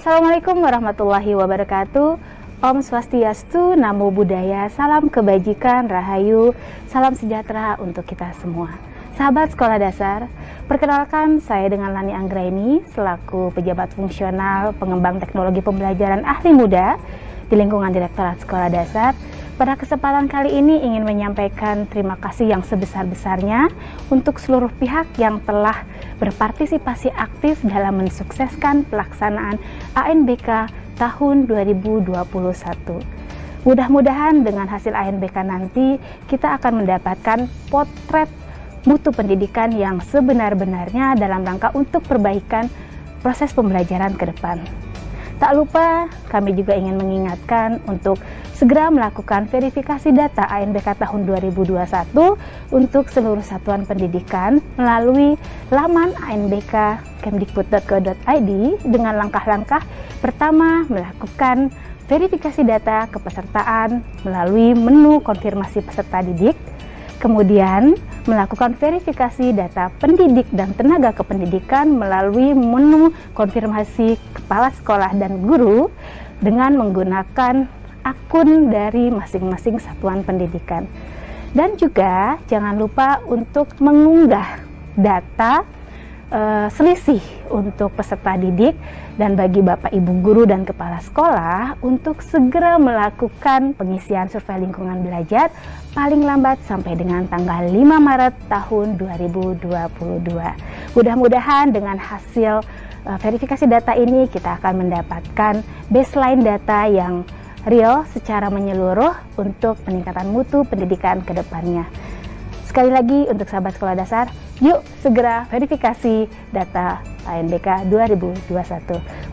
Assalamualaikum warahmatullahi wabarakatuh. Om Swastiastu, Namo Buddhaya, salam kebajikan, rahayu, salam sejahtera untuk kita semua. Sahabat sekolah dasar, perkenalkan saya dengan Lani Anggraini selaku pejabat fungsional pengembang teknologi pembelajaran ahli muda di lingkungan Direktorat Sekolah Dasar. Pada kesempatan kali ini ingin menyampaikan terima kasih yang sebesar-besarnya untuk seluruh pihak yang telah berpartisipasi aktif dalam mensukseskan pelaksanaan ANBK tahun 2021. Mudah-mudahan dengan hasil ANBK nanti kita akan mendapatkan potret mutu pendidikan yang sebenar-benarnya dalam rangka untuk perbaikan proses pembelajaran ke depan. Tak lupa, kami juga ingin mengingatkan untuk segera melakukan verifikasi data ANBK tahun 2021 untuk seluruh satuan pendidikan melalui laman anbk.kemdikbud.go.id dengan langkah-langkah pertama melakukan verifikasi data kepesertaan melalui menu konfirmasi peserta didik, kemudian melakukan verifikasi data pendidik dan tenaga kependidikan melalui menu konfirmasi kepala sekolah dan guru dengan menggunakan akun dari masing-masing satuan pendidikan. Dan juga jangan lupa untuk mengunggah data selisih untuk peserta didik dan bagi Bapak Ibu guru dan kepala sekolah untuk segera melakukan pengisian survei lingkungan belajar paling lambat sampai dengan tanggal 5 Maret tahun 2022. Mudah-mudahan dengan hasil verifikasi data ini kita akan mendapatkan baseline data yang real secara menyeluruh untuk peningkatan mutu pendidikan ke depannya. Sekali lagi untuk sahabat sekolah dasar, yuk segera verifikasi data ANBK 2021.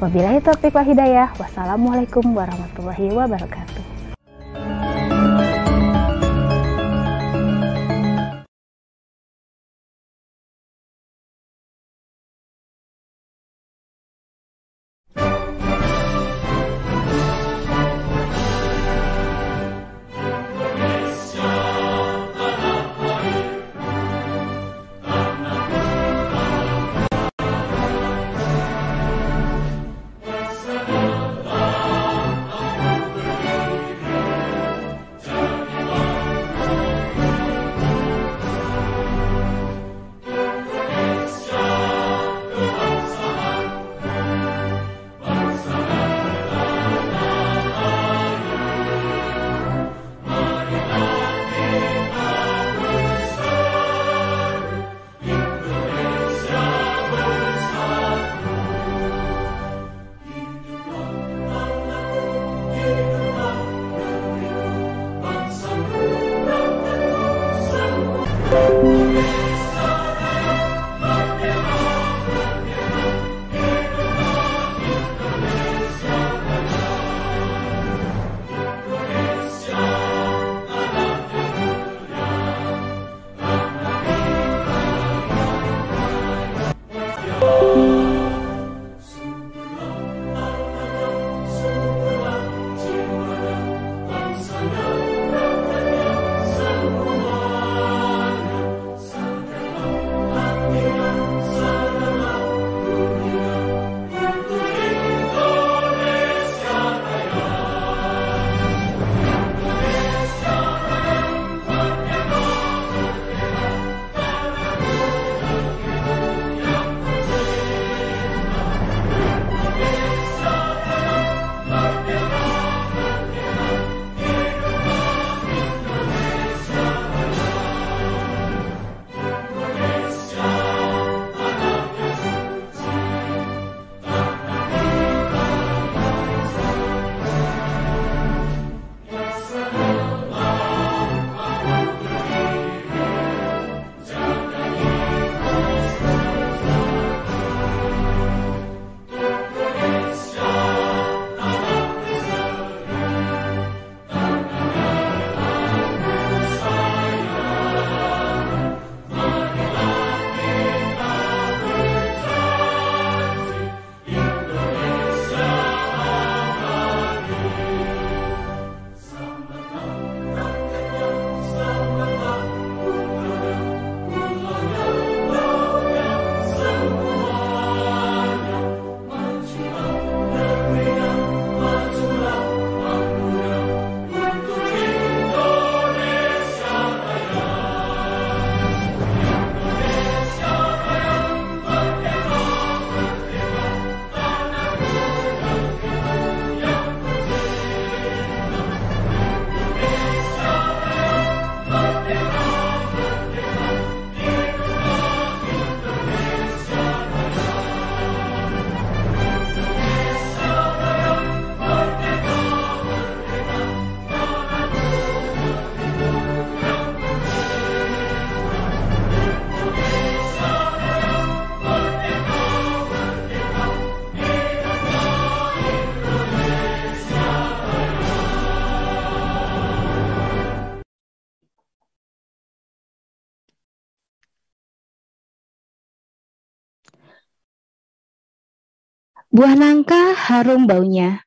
Wabillahi taufiq wal hidayah. Wassalamualaikum warahmatullahi wabarakatuh. Buah nangka harum baunya,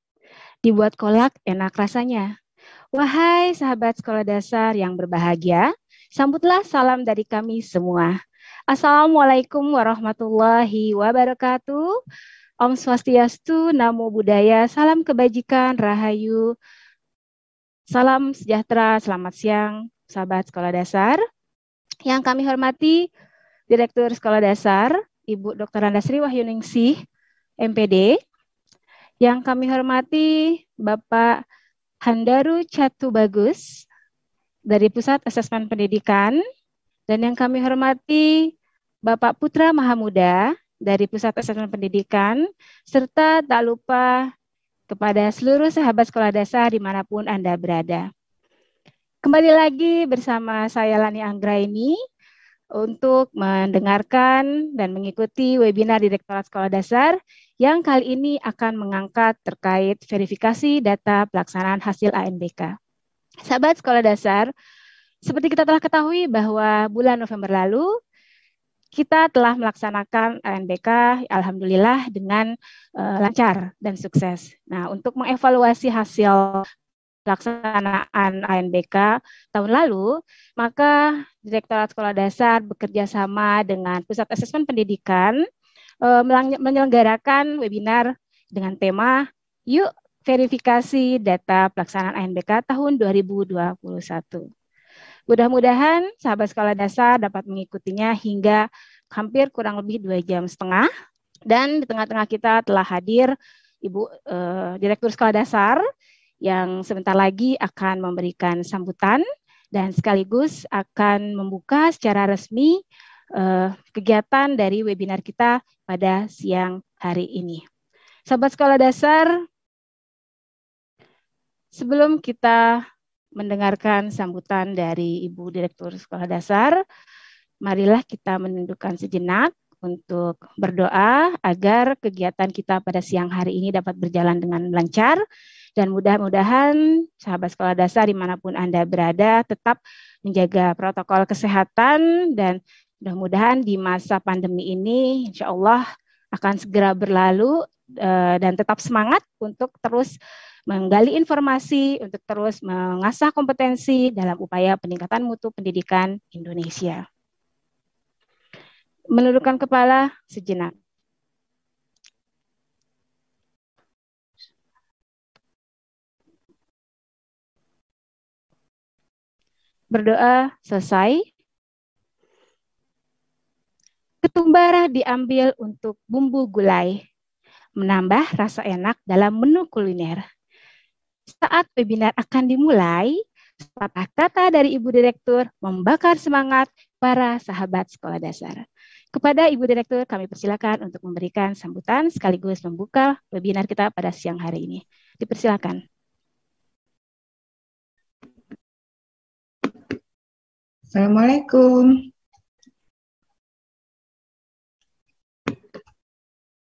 dibuat kolak enak rasanya. Wahai sahabat sekolah dasar yang berbahagia, sambutlah salam dari kami semua. Assalamualaikum warahmatullahi wabarakatuh. Om Swastiastu, Namo Buddhaya, salam kebajikan, Rahayu, salam sejahtera, selamat siang, sahabat sekolah dasar. Yang kami hormati, Direktur Sekolah Dasar, Ibu Dr. Andasri Wahyuningsih, MPD. Yang kami hormati, Bapak Handaru Catu Bagus, dari Pusat Asesmen Pendidikan. Dan yang kami hormati, Bapak Putra Mahamuda, dari Pusat Asesmen Pendidikan, serta tak lupa kepada seluruh sahabat sekolah dasar dimanapun Anda berada. Kembali lagi bersama saya Lani Anggraini untuk mendengarkan dan mengikuti webinar Direktorat Sekolah Dasar yang kali ini akan mengangkat terkait verifikasi data pelaksanaan hasil ANBK. Sahabat sekolah dasar, seperti kita telah ketahui bahwa bulan November lalu kita telah melaksanakan ANBK alhamdulillah dengan lancar dan sukses. Nah, untuk mengevaluasi hasil pelaksanaan ANBK tahun lalu, maka Direktorat Sekolah Dasar bekerja sama dengan Pusat Asesmen Pendidikan menyelenggarakan webinar dengan tema Yuk Verifikasi Data Pelaksanaan ANBK tahun 2021. Mudah-mudahan sahabat sekolah dasar dapat mengikutinya hingga hampir kurang lebih 2,5 jam. Dan di tengah-tengah kita telah hadir Ibu Direktur Sekolah Dasar yang sebentar lagi akan memberikan sambutan dan sekaligus akan membuka secara resmi kegiatan dari webinar kita pada siang hari ini. Sahabat sekolah dasar, sebelum kita mendengarkan sambutan dari Ibu Direktur Sekolah Dasar, marilah kita menundukkan sejenak untuk berdoa agar kegiatan kita pada siang hari ini dapat berjalan dengan lancar. Dan mudah-mudahan sahabat sekolah dasar dimanapun Anda berada tetap menjaga protokol kesehatan dan mudah-mudahan di masa pandemi ini insya Allah akan segera berlalu dan tetap semangat untuk terus menggali informasi, untuk terus mengasah kompetensi dalam upaya peningkatan mutu pendidikan Indonesia. Menundukkan kepala sejenak. Berdoa selesai. Ketumbar diambil untuk bumbu gulai, menambah rasa enak dalam menu kuliner. Saat webinar akan dimulai, sepatah kata dari Ibu Direktur membakar semangat para sahabat sekolah dasar. Kepada Ibu Direktur kami persilakan untuk memberikan sambutan sekaligus membuka webinar kita pada siang hari ini. Dipersilakan. Assalamualaikum.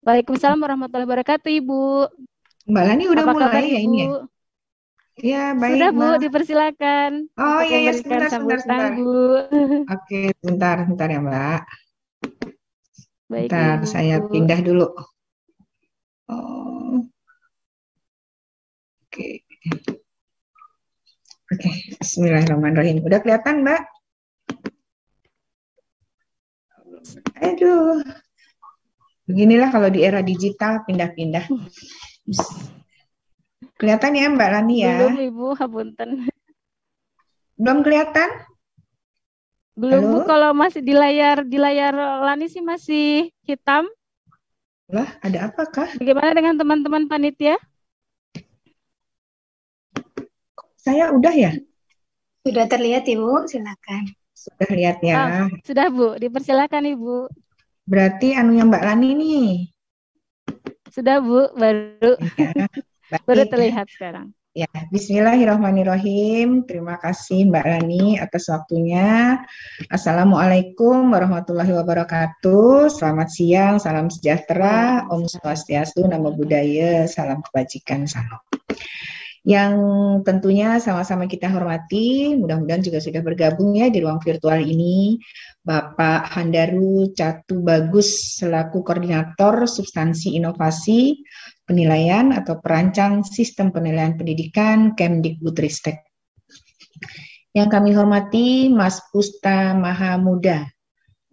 Waalaikumsalam warahmatullahi wabarakatuh, Ibu. Mbak Lani udah Apa mulai kabar, ya Ibu? ini ya? Ya, baik, Sudah, Bu, Mbak. dipersilakan Oh untuk iya, ya, memberikan sambutan, sebentar. Bu. Oke, sebentar ya, Mbak. Baik, Bentar, Ibu. saya pindah dulu. Oh. Oke. Oke, bismillahirrahmanirrahim. Udah kelihatan, Mbak? Aduh. Beginilah kalau di era digital pindah-pindah. Kelihatan ya, Mbak Lani ya? Belum, Ibu, hapunten. Belum kelihatan? Belum, Bu, Halo? kalau masih di layar Lani sih masih hitam. Lah, ada apakah? Bagaimana dengan teman-teman panitia? Saya udah ya? Sudah terlihat, Ibu, silakan. Sudah lihat ya. Sudah, Bu, dipersilakan, Ibu. Berarti anunya Mbak Lani nih. Sudah, Bu, baru Ya, baru terlihat sekarang. Ya, bismillahirrahmanirrahim. Terima kasih Mbak Lani atas waktunya. Assalamualaikum warahmatullahi wabarakatuh. Selamat siang, salam sejahtera, Om Swastiastu, Namo Buddhaya, salam kebajikan, salam. Yang tentunya sama-sama kita hormati, mudah-mudahan juga sudah bergabung ya di ruang virtual ini, Bapak Handaru Catu Bagus selaku Koordinator Substansi Inovasi Penilaian atau Perancang Sistem Penilaian Pendidikan Kemdikbudristek. Yang kami hormati Mas Pusta Mahamuda.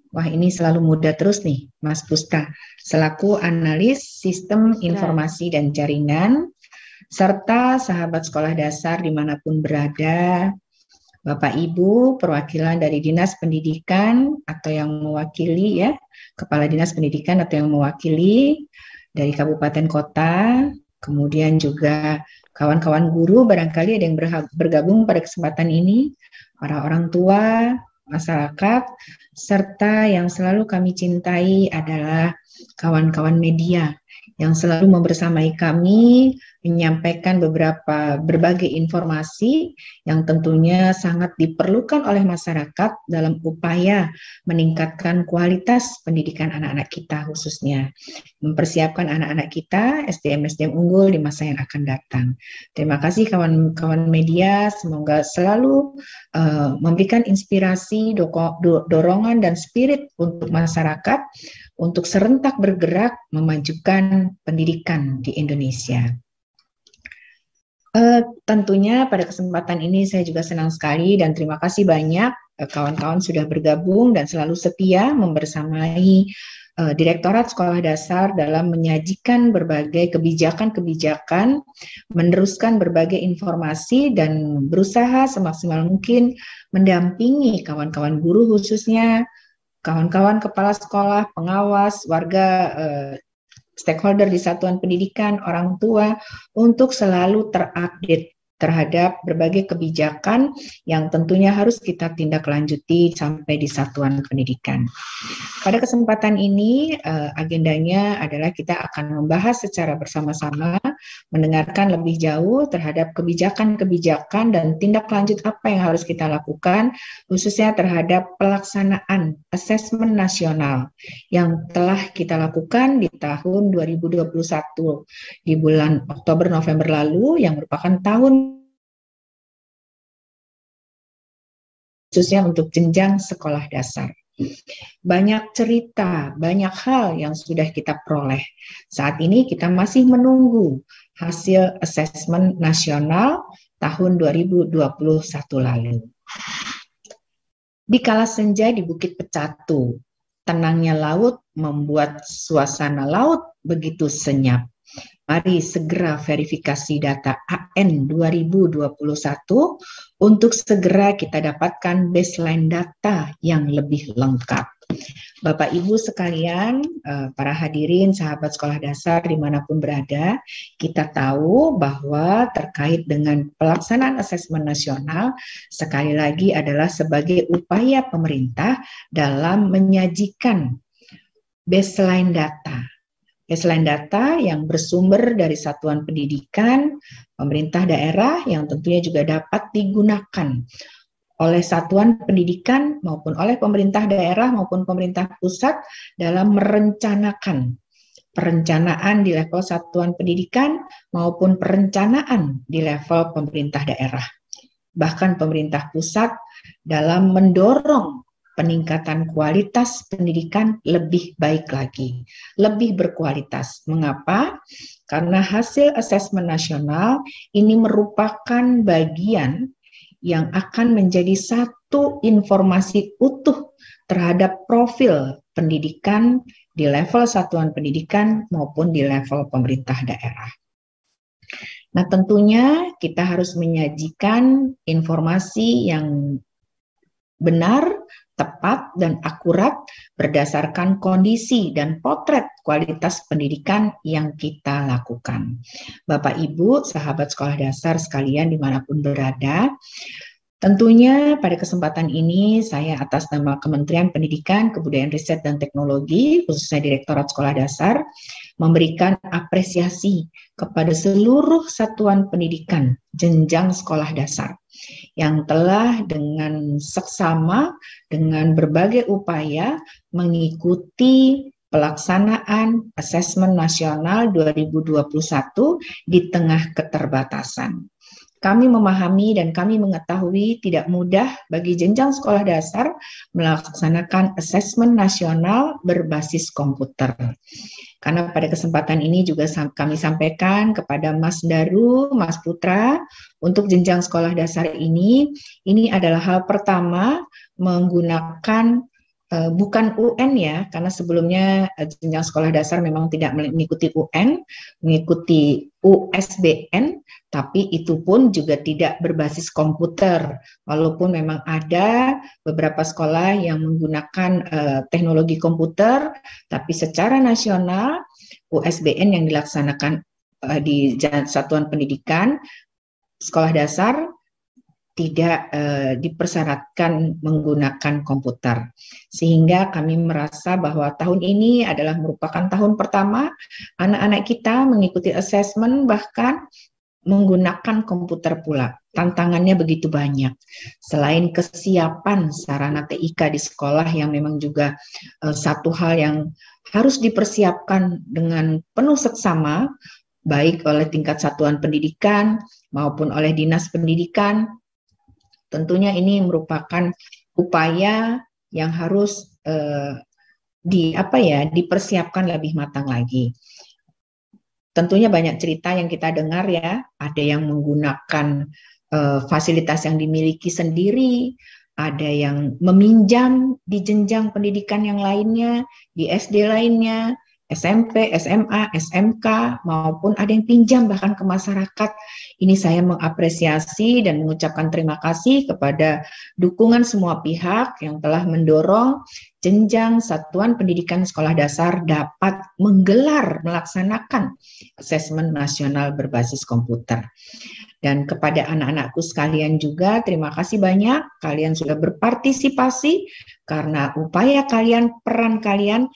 Wah, ini selalu muda terus nih, Mas Pusta, selaku Analis Sistem Informasi dan Jaringan, serta sahabat sekolah dasar dimanapun berada, Bapak Ibu perwakilan dari Dinas Pendidikan atau yang mewakili ya, Kepala Dinas Pendidikan atau yang mewakili dari kabupaten kota, kemudian juga kawan-kawan guru barangkali ada yang bergabung pada kesempatan ini, para orang tua, masyarakat, serta yang selalu kami cintai adalah kawan-kawan media yang selalu membersamai kami menyampaikan berbagai informasi yang tentunya sangat diperlukan oleh masyarakat dalam upaya meningkatkan kualitas pendidikan anak-anak kita khususnya, mempersiapkan anak-anak kita SDM-SDM unggul di masa yang akan datang. Terima kasih kawan-kawan media, semoga selalu memberikan inspirasi, dorongan dan spirit untuk masyarakat untuk serentak bergerak memajukan pendidikan di Indonesia. Tentunya pada kesempatan ini saya juga senang sekali dan terima kasih banyak kawan-kawan sudah bergabung dan selalu setia membersamai Direktorat Sekolah Dasar dalam menyajikan berbagai kebijakan-kebijakan, meneruskan berbagai informasi dan berusaha semaksimal mungkin mendampingi kawan-kawan guru khususnya, kawan-kawan kepala sekolah, pengawas, warga, stakeholder di satuan pendidikan, orang tua, untuk selalu terupdate terhadap berbagai kebijakan yang tentunya harus kita tindak lanjuti sampai di satuan pendidikan. Pada kesempatan ini, agendanya adalah kita akan membahas secara bersama-sama, mendengarkan lebih jauh terhadap kebijakan-kebijakan dan tindak lanjut apa yang harus kita lakukan, khususnya terhadap pelaksanaan asesmen nasional yang telah kita lakukan di tahun 2021, di bulan Oktober-November lalu, yang merupakan tahun khususnya untuk jenjang sekolah dasar. Banyak cerita, banyak hal yang sudah kita peroleh. Saat ini kita masih menunggu hasil asesmen nasional tahun 2021 lalu. Di kala senja di Bukit Pecatu, tenangnya laut membuat suasana laut begitu senyap. Mari segera verifikasi data AN 2021 untuk segera kita dapatkan baseline data yang lebih lengkap. Bapak Ibu sekalian, para hadirin sahabat sekolah dasar dimanapun berada, kita tahu bahwa terkait dengan pelaksanaan asesmen nasional sekali lagi adalah sebagai upaya pemerintah dalam menyajikan baseline data. Baseline data yang bersumber dari satuan pendidikan, pemerintah daerah yang tentunya juga dapat digunakan oleh satuan pendidikan maupun oleh pemerintah daerah maupun pemerintah pusat dalam merencanakan perencanaan di level satuan pendidikan maupun perencanaan di level pemerintah daerah. Bahkan pemerintah pusat dalam mendorong peningkatan kualitas pendidikan lebih baik lagi, lebih berkualitas. Mengapa? Karena hasil asesmen nasional ini merupakan bagian yang akan menjadi satu informasi utuh terhadap profil pendidikan di level satuan pendidikan maupun di level pemerintah daerah. Nah, tentunya kita harus menyajikan informasi yang benar, tepat, dan akurat berdasarkan kondisi dan potret kualitas pendidikan yang kita lakukan. Bapak, Ibu, sahabat sekolah dasar sekalian dimanapun berada, tentunya pada kesempatan ini saya atas nama Kementerian Pendidikan, Kebudayaan, Riset, dan Teknologi, khususnya Direktorat Sekolah Dasar, memberikan apresiasi kepada seluruh satuan pendidikan jenjang sekolah dasar yang telah dengan seksama dengan berbagai upaya mengikuti pelaksanaan asesmen nasional 2021 di tengah keterbatasan. Kami memahami dan kami mengetahui tidak mudah bagi jenjang sekolah dasar melaksanakan asesmen nasional berbasis komputer. Karena pada kesempatan ini juga kami sampaikan kepada Mas Daru, Mas Putra, untuk jenjang sekolah dasar ini adalah hal pertama menggunakan bukan UN ya, karena sebelumnya jenjang sekolah dasar memang tidak mengikuti UN, mengikuti USBN, tapi itu pun juga tidak berbasis komputer. Walaupun memang ada beberapa sekolah yang menggunakan teknologi komputer, tapi secara nasional USBN yang dilaksanakan di satuan pendidikan sekolah dasar tidak dipersyaratkan menggunakan komputer. Sehingga kami merasa bahwa tahun ini adalah merupakan tahun pertama anak-anak kita mengikuti asesmen bahkan menggunakan komputer pula. Tantangannya begitu banyak. Selain kesiapan sarana TIK di sekolah yang memang juga satu hal yang harus dipersiapkan dengan penuh seksama, baik oleh tingkat satuan pendidikan maupun oleh dinas pendidikan. Tentunya ini merupakan upaya yang harus dipersiapkan lebih matang lagi. Tentunya banyak cerita yang kita dengar ya, ada yang menggunakan fasilitas yang dimiliki sendiri, ada yang meminjam di jenjang pendidikan yang lainnya, di SD lainnya, SMP, SMA, SMK, maupun ada yang pinjam bahkan ke masyarakat. Ini saya mengapresiasi dan mengucapkan terima kasih kepada dukungan semua pihak yang telah mendorong jenjang satuan pendidikan sekolah dasar dapat melaksanakan asesmen nasional berbasis komputer. Dan kepada anak-anakku sekalian juga, terima kasih banyak. Kalian sudah berpartisipasi karena upaya kalian, peran kalian,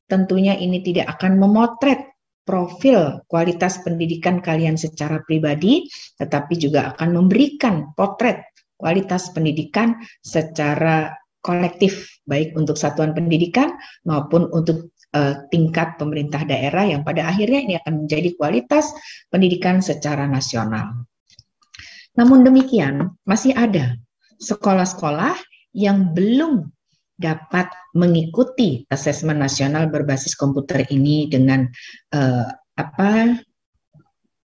tentunya ini tidak akan memotret profil kualitas pendidikan kalian secara pribadi, tetapi juga akan memberikan potret kualitas pendidikan secara kolektif, baik untuk satuan pendidikan maupun untuk tingkat pemerintah daerah yang pada akhirnya ini akan menjadi kualitas pendidikan secara nasional. Namun demikian, masih ada sekolah-sekolah yang belum dapat mengikuti asesmen nasional berbasis komputer ini dengan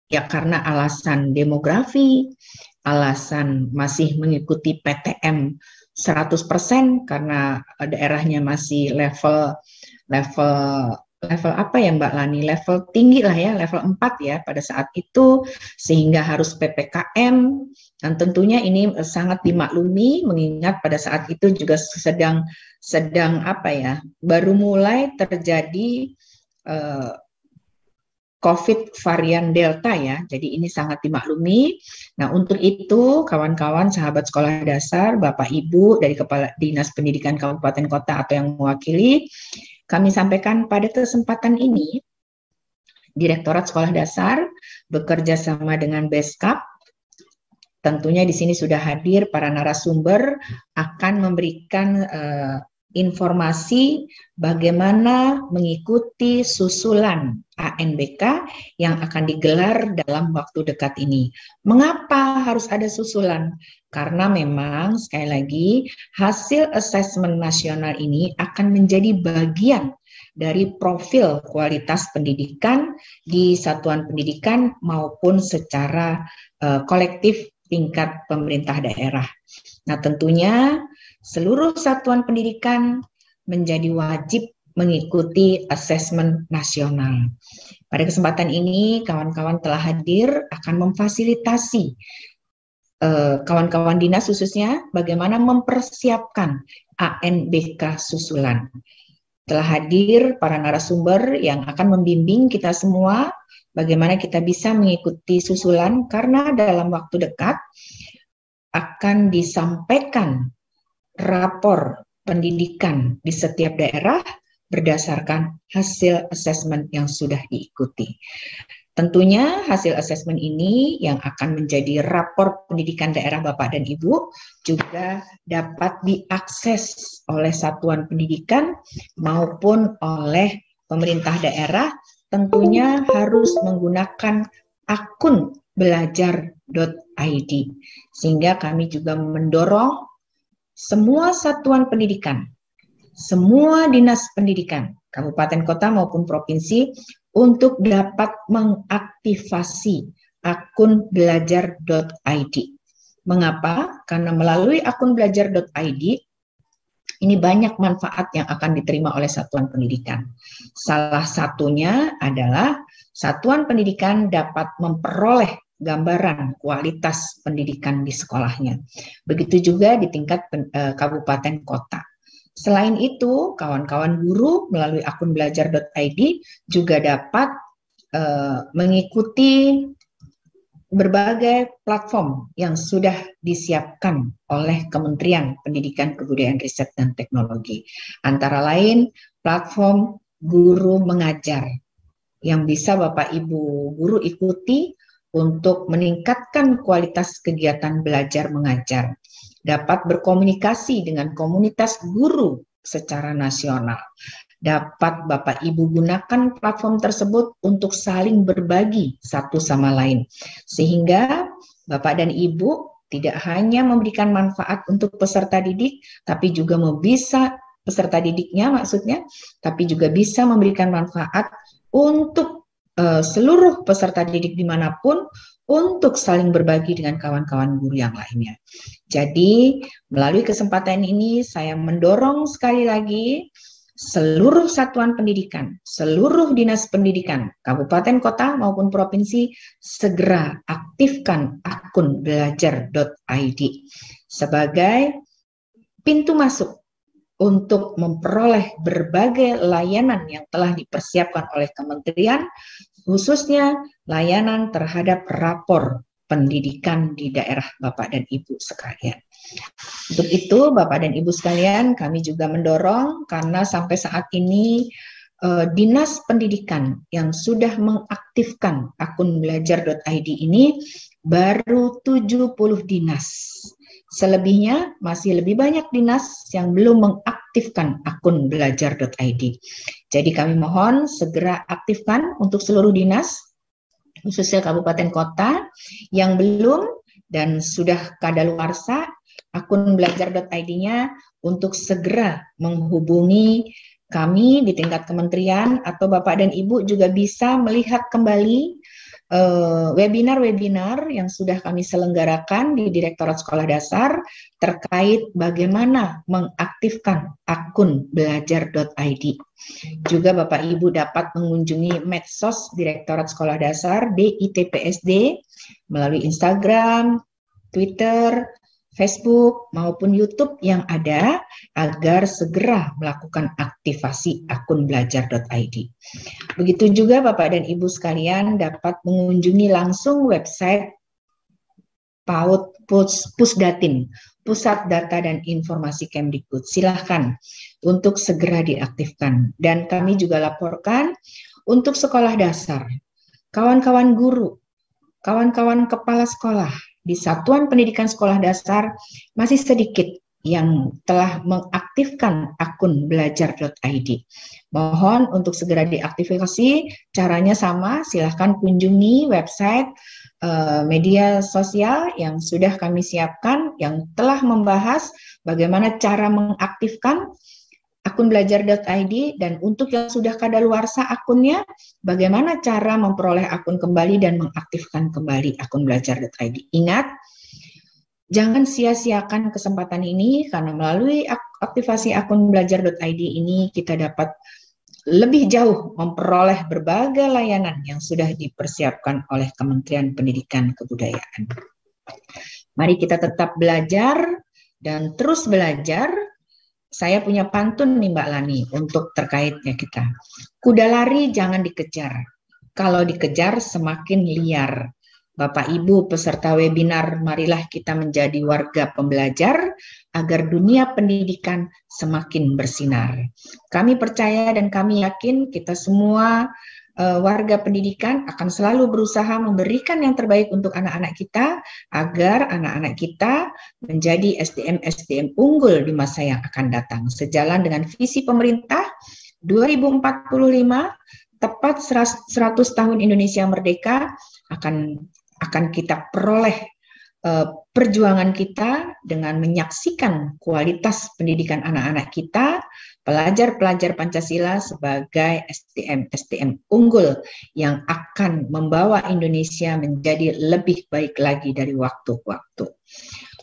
karena alasan demografi, alasan masih mengikuti PTM 100% karena daerahnya masih level apa ya Mbak Lani, level tinggi lah ya, level 4 ya pada saat itu, sehingga harus PPKM, dan tentunya ini sangat dimaklumi mengingat pada saat itu juga sedang baru mulai terjadi COVID varian Delta ya, jadi ini sangat dimaklumi. Nah untuk itu kawan-kawan sahabat sekolah dasar, Bapak Ibu dari Kepala Dinas Pendidikan Kabupaten Kota atau yang mewakili, kami sampaikan pada kesempatan ini, Direktorat Sekolah Dasar bekerja sama dengan Beskap. Tentunya di sini sudah hadir para narasumber akan memberikan informasi bagaimana mengikuti susulan ANBK yang akan digelar dalam waktu dekat ini. Mengapa harus ada susulan? Karena memang sekali lagi hasil asesmen nasional ini akan menjadi bagian dari profil kualitas pendidikan di satuan pendidikan maupun secara kolektif tingkat pemerintah daerah. Nah tentunya seluruh satuan pendidikan menjadi wajib mengikuti asesmen nasional. Pada kesempatan ini kawan-kawan telah hadir akan memfasilitasi kawan-kawan dinas khususnya bagaimana mempersiapkan ANBK susulan. Telah hadir para narasumber yang akan membimbing kita semua bagaimana kita bisa mengikuti susulan karena dalam waktu dekat akan disampaikan rapor pendidikan di setiap daerah berdasarkan hasil asesmen yang sudah diikuti. Tentunya hasil asesmen ini yang akan menjadi rapor pendidikan daerah Bapak dan Ibu juga dapat diakses oleh satuan pendidikan maupun oleh pemerintah daerah, tentunya harus menggunakan akun akun.belajar.id. Sehingga kami juga mendorong semua satuan pendidikan, semua dinas pendidikan, kabupaten kota maupun provinsi, untuk dapat mengaktifasi akun belajar.id. Mengapa? Karena melalui akun belajar.id ini banyak manfaat yang akan diterima oleh satuan pendidikan. Salah satunya adalah satuan pendidikan dapat memperoleh gambaran kualitas pendidikan di sekolahnya. Begitu juga di tingkat kabupaten kota. Selain itu, kawan-kawan guru melalui akun belajar.id juga dapat mengikuti berbagai platform yang sudah disiapkan oleh Kementerian Pendidikan, Kebudayaan, Riset, dan Teknologi. Antara lain platform Guru Mengajar yang bisa Bapak Ibu guru ikuti untuk meningkatkan kualitas kegiatan belajar mengajar. Dapat berkomunikasi dengan komunitas guru secara nasional. Dapat Bapak Ibu gunakan platform tersebut untuk saling berbagi satu sama lain. Sehingga Bapak dan Ibu tidak hanya memberikan manfaat untuk peserta didik, tapi juga bisa peserta didiknya maksudnya, tapi juga bisa memberikan manfaat untuk seluruh peserta didik dimanapun untuk saling berbagi dengan kawan-kawan guru yang lainnya. Jadi melalui kesempatan ini saya mendorong sekali lagi seluruh satuan pendidikan, seluruh dinas pendidikan, kabupaten, kota maupun provinsi segera aktifkan akun belajar.id sebagai pintu masuk untuk memperoleh berbagai layanan yang telah dipersiapkan oleh kementerian, khususnya layanan terhadap rapor pendidikan di daerah Bapak dan Ibu sekalian. Untuk itu, Bapak dan Ibu sekalian, kami juga mendorong karena sampai saat ini Dinas Pendidikan yang sudah mengaktifkan akun belajar.id ini baru 70 dinas. Selebihnya masih lebih banyak dinas yang belum mengaktifkan akun belajar.id. Jadi kami mohon segera aktifkan untuk seluruh dinas, khususnya kabupaten kota yang belum dan sudah kadaluarsa akun belajar.id-nya untuk segera menghubungi kami di tingkat kementerian, atau Bapak dan Ibu juga bisa melihat kembali webinar-webinar yang sudah kami selenggarakan di Direktorat Sekolah Dasar terkait bagaimana mengaktifkan akun belajar.id. Juga Bapak Ibu dapat mengunjungi medsos Direktorat Sekolah Dasar DITPSD melalui Instagram, Twitter, Facebook maupun YouTube yang ada agar segera melakukan aktivasi akun belajar.id. Begitu juga Bapak dan Ibu sekalian dapat mengunjungi langsung website PAUD Pusdatin, Pusat Data dan Informasi Kemdikbud. Silahkan untuk segera diaktifkan. Dan kami juga laporkan untuk sekolah dasar, kawan-kawan guru, kawan-kawan kepala sekolah, di Satuan Pendidikan Sekolah Dasar masih sedikit yang telah mengaktifkan akun belajar.id. Mohon untuk segera diaktifasi, caranya sama, silahkan kunjungi website media sosial yang sudah kami siapkan, yang telah membahas bagaimana cara mengaktifkan akun belajar.id, dan untuk yang sudah kadaluarsa akunnya, bagaimana cara memperoleh akun kembali dan mengaktifkan kembali akun belajar.id. Ingat, jangan sia-siakan kesempatan ini, karena melalui aktivasi akun belajar.id ini kita dapat lebih jauh memperoleh berbagai layanan yang sudah dipersiapkan oleh Kementerian Pendidikan Kebudayaan. Mari kita tetap belajar dan terus belajar. Saya punya pantun nih Mbak Lani untuk terkaitnya kita. Kuda lari jangan dikejar. Kalau dikejar semakin liar. Bapak Ibu peserta webinar, marilah kita menjadi warga pembelajar agar dunia pendidikan semakin bersinar. Kami percaya dan kami yakin kita semua warga pendidikan akan selalu berusaha memberikan yang terbaik untuk anak-anak kita agar anak-anak kita menjadi SDM-SDM unggul di masa yang akan datang. Sejalan dengan visi pemerintah 2045, tepat 100 tahun Indonesia merdeka, akan akan kita peroleh perjuangan kita dengan menyaksikan kualitas pendidikan anak-anak kita, pelajar-pelajar Pancasila sebagai SDM unggul yang akan membawa Indonesia menjadi lebih baik lagi dari waktu ke waktu.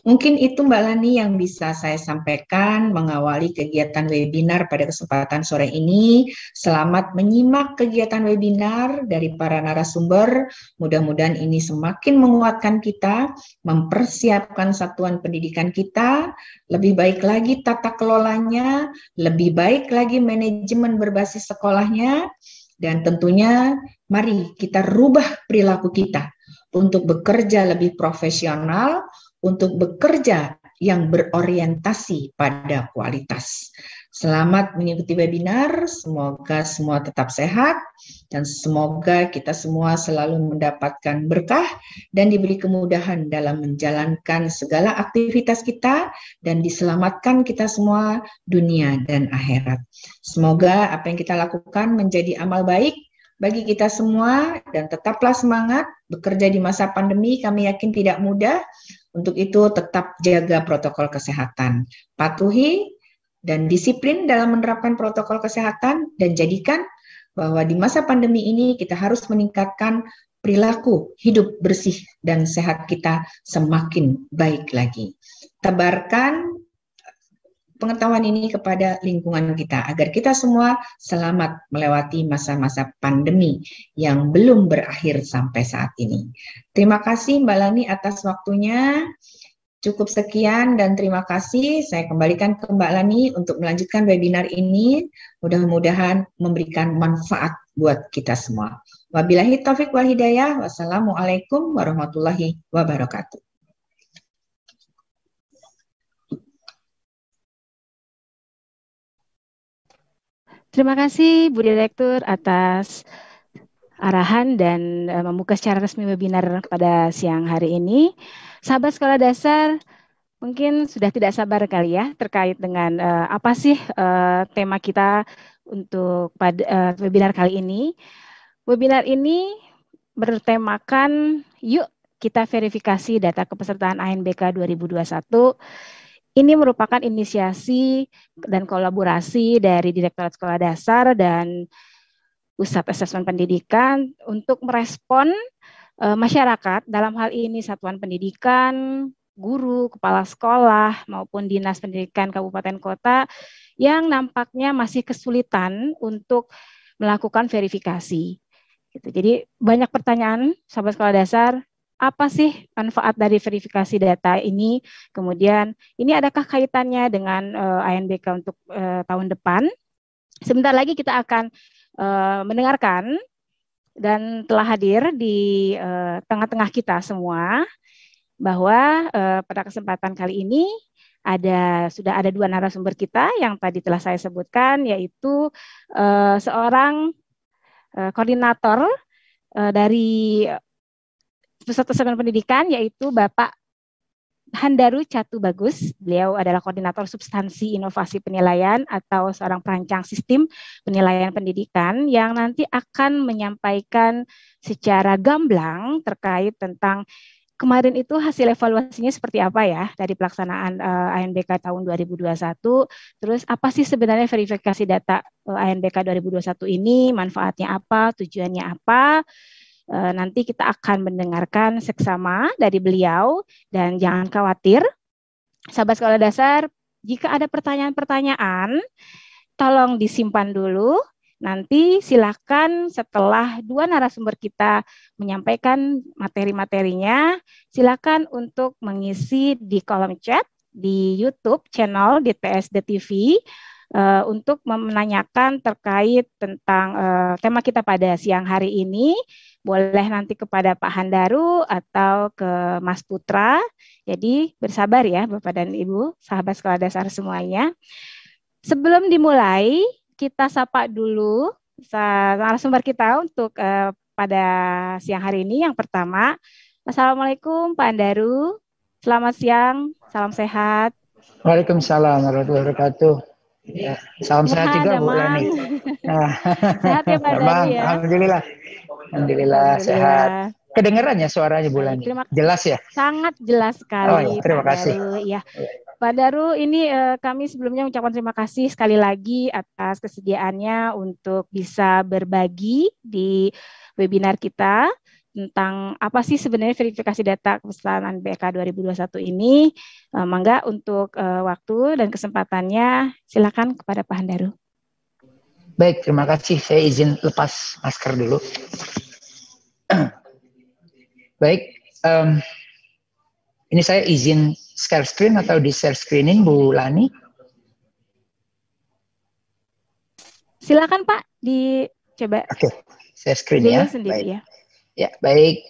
Mungkin itu Mbak Lani yang bisa saya sampaikan mengawali kegiatan webinar pada kesempatan sore ini. Selamat menyimak kegiatan webinar dari para narasumber. Mudah-mudahan ini semakin menguatkan kita, mempersiapkan satuan pendidikan kita, lebih baik lagi tata kelolanya, lebih baik lagi manajemen berbasis sekolahnya, dan tentunya mari kita rubah perilaku kita untuk bekerja lebih profesional, untuk bekerja yang berorientasi pada kualitas. Selamat mengikuti webinar, semoga semua tetap sehat, dan semoga kita semua selalu mendapatkan berkah dan diberi kemudahan dalam menjalankan segala aktivitas kita, dan diselamatkan kita semua dunia dan akhirat. Semoga apa yang kita lakukan menjadi amal baik bagi kita semua, dan tetaplah semangat bekerja di masa pandemi. Kami yakin tidak mudah. Untuk itu tetap jaga protokol kesehatan, patuhi dan disiplin dalam menerapkan protokol kesehatan, dan jadikan bahwa di masa pandemi ini kita harus meningkatkan perilaku hidup bersih dan sehat kita semakin baik lagi. Tebarkan pengetahuan ini kepada lingkungan kita agar kita semua selamat melewati masa-masa pandemi yang belum berakhir sampai saat ini. Terima kasih Mbak Lani atas waktunya. Cukup sekian dan terima kasih. Saya kembalikan ke Mbak Lani untuk melanjutkan webinar ini. Mudah-mudahan memberikan manfaat buat kita semua. Wabillahi taufiq wal hidayah. Wassalamualaikum warahmatullahi wabarakatuh. Terima kasih Bu Direktur atas arahan dan membuka secara resmi webinar pada siang hari ini. Sahabat sekolah dasar, mungkin sudah tidak sabar kali ya terkait dengan apa sih tema kita untuk pada webinar kali ini. Webinar ini bertemakan yuk kita verifikasi data kepesertaan ANBK 2021. Ini merupakan inisiasi dan kolaborasi dari Direktorat Sekolah Dasar dan Pusat Asesmen Pendidikan untuk merespon masyarakat, dalam hal ini satuan pendidikan, guru, kepala sekolah, maupun dinas pendidikan kabupaten kota yang nampaknya masih kesulitan untuk melakukan verifikasi. Gitu. Jadi banyak pertanyaan, sahabat sekolah dasar, apa sih manfaat dari verifikasi data ini? Kemudian ini adakah kaitannya dengan ANBK untuk tahun depan? Sebentar lagi kita akan mendengarkan dan telah hadir di tengah-tengah kita semua bahwa pada kesempatan kali ini sudah ada dua narasumber kita yang tadi telah saya sebutkan, yaitu seorang koordinator dari Pusat Asesmen Pendidikan, yaitu Bapak Handaru Catu Bagus. Beliau adalah koordinator substansi inovasi penilaian atau seorang perancang sistem penilaian pendidikan yang nanti akan menyampaikan secara gamblang terkait tentang kemarin itu hasil evaluasinya seperti apa ya dari pelaksanaan ANBK tahun 2021. Terus apa sih sebenarnya verifikasi data ANBK 2021 ini, manfaatnya apa, tujuannya apa. Nanti kita akan mendengarkan seksama dari beliau, dan jangan khawatir, sahabat sekolah dasar, jika ada pertanyaan-pertanyaan, tolong disimpan dulu. Nanti silakan setelah dua narasumber kita menyampaikan materi-materinya, silakan untuk mengisi di kolom chat di YouTube channel DPSD-TV untuk menanyakan terkait tentang tema kita pada siang hari ini. Boleh nanti kepada Pak Handaru atau ke Mas Putra. Jadi bersabar ya Bapak dan Ibu, sahabat sekolah dasar semuanya. Sebelum dimulai, kita sapa dulu narasumber kita untuk pada siang hari ini. Yang pertama, Assalamualaikum Pak Handaru. Selamat siang, salam sehat. Waalaikumsalam warahmatullahi wabarakatuh. Ya, salam sehat juga Bu Lani. Sehat ya Pak Handaru ya. Alhamdulillah. Alhamdulillah sehat. Kedengeran ya suaranya Bu Lani? Jelas ya? Sangat jelas sekali. Oh, ya, terima Pak kasih. Daru. Ya. Pak Daru, ini kami sebelumnya mengucapkan terima kasih sekali lagi atas kesediaannya untuk bisa berbagi di webinar kita tentang apa sih sebenarnya verifikasi data kepesertaan BK 2021 ini. Mangga untuk waktu dan kesempatannya, silakan kepada Pak Handaru. Baik, terima kasih. Saya izin lepas masker dulu. Baik, ini saya izin share screen atau di share screening Bu Lani? Silakan Pak, dicoba. Oke, share screen dulu ya. Sendiri, baik. Ya. Ya, baik.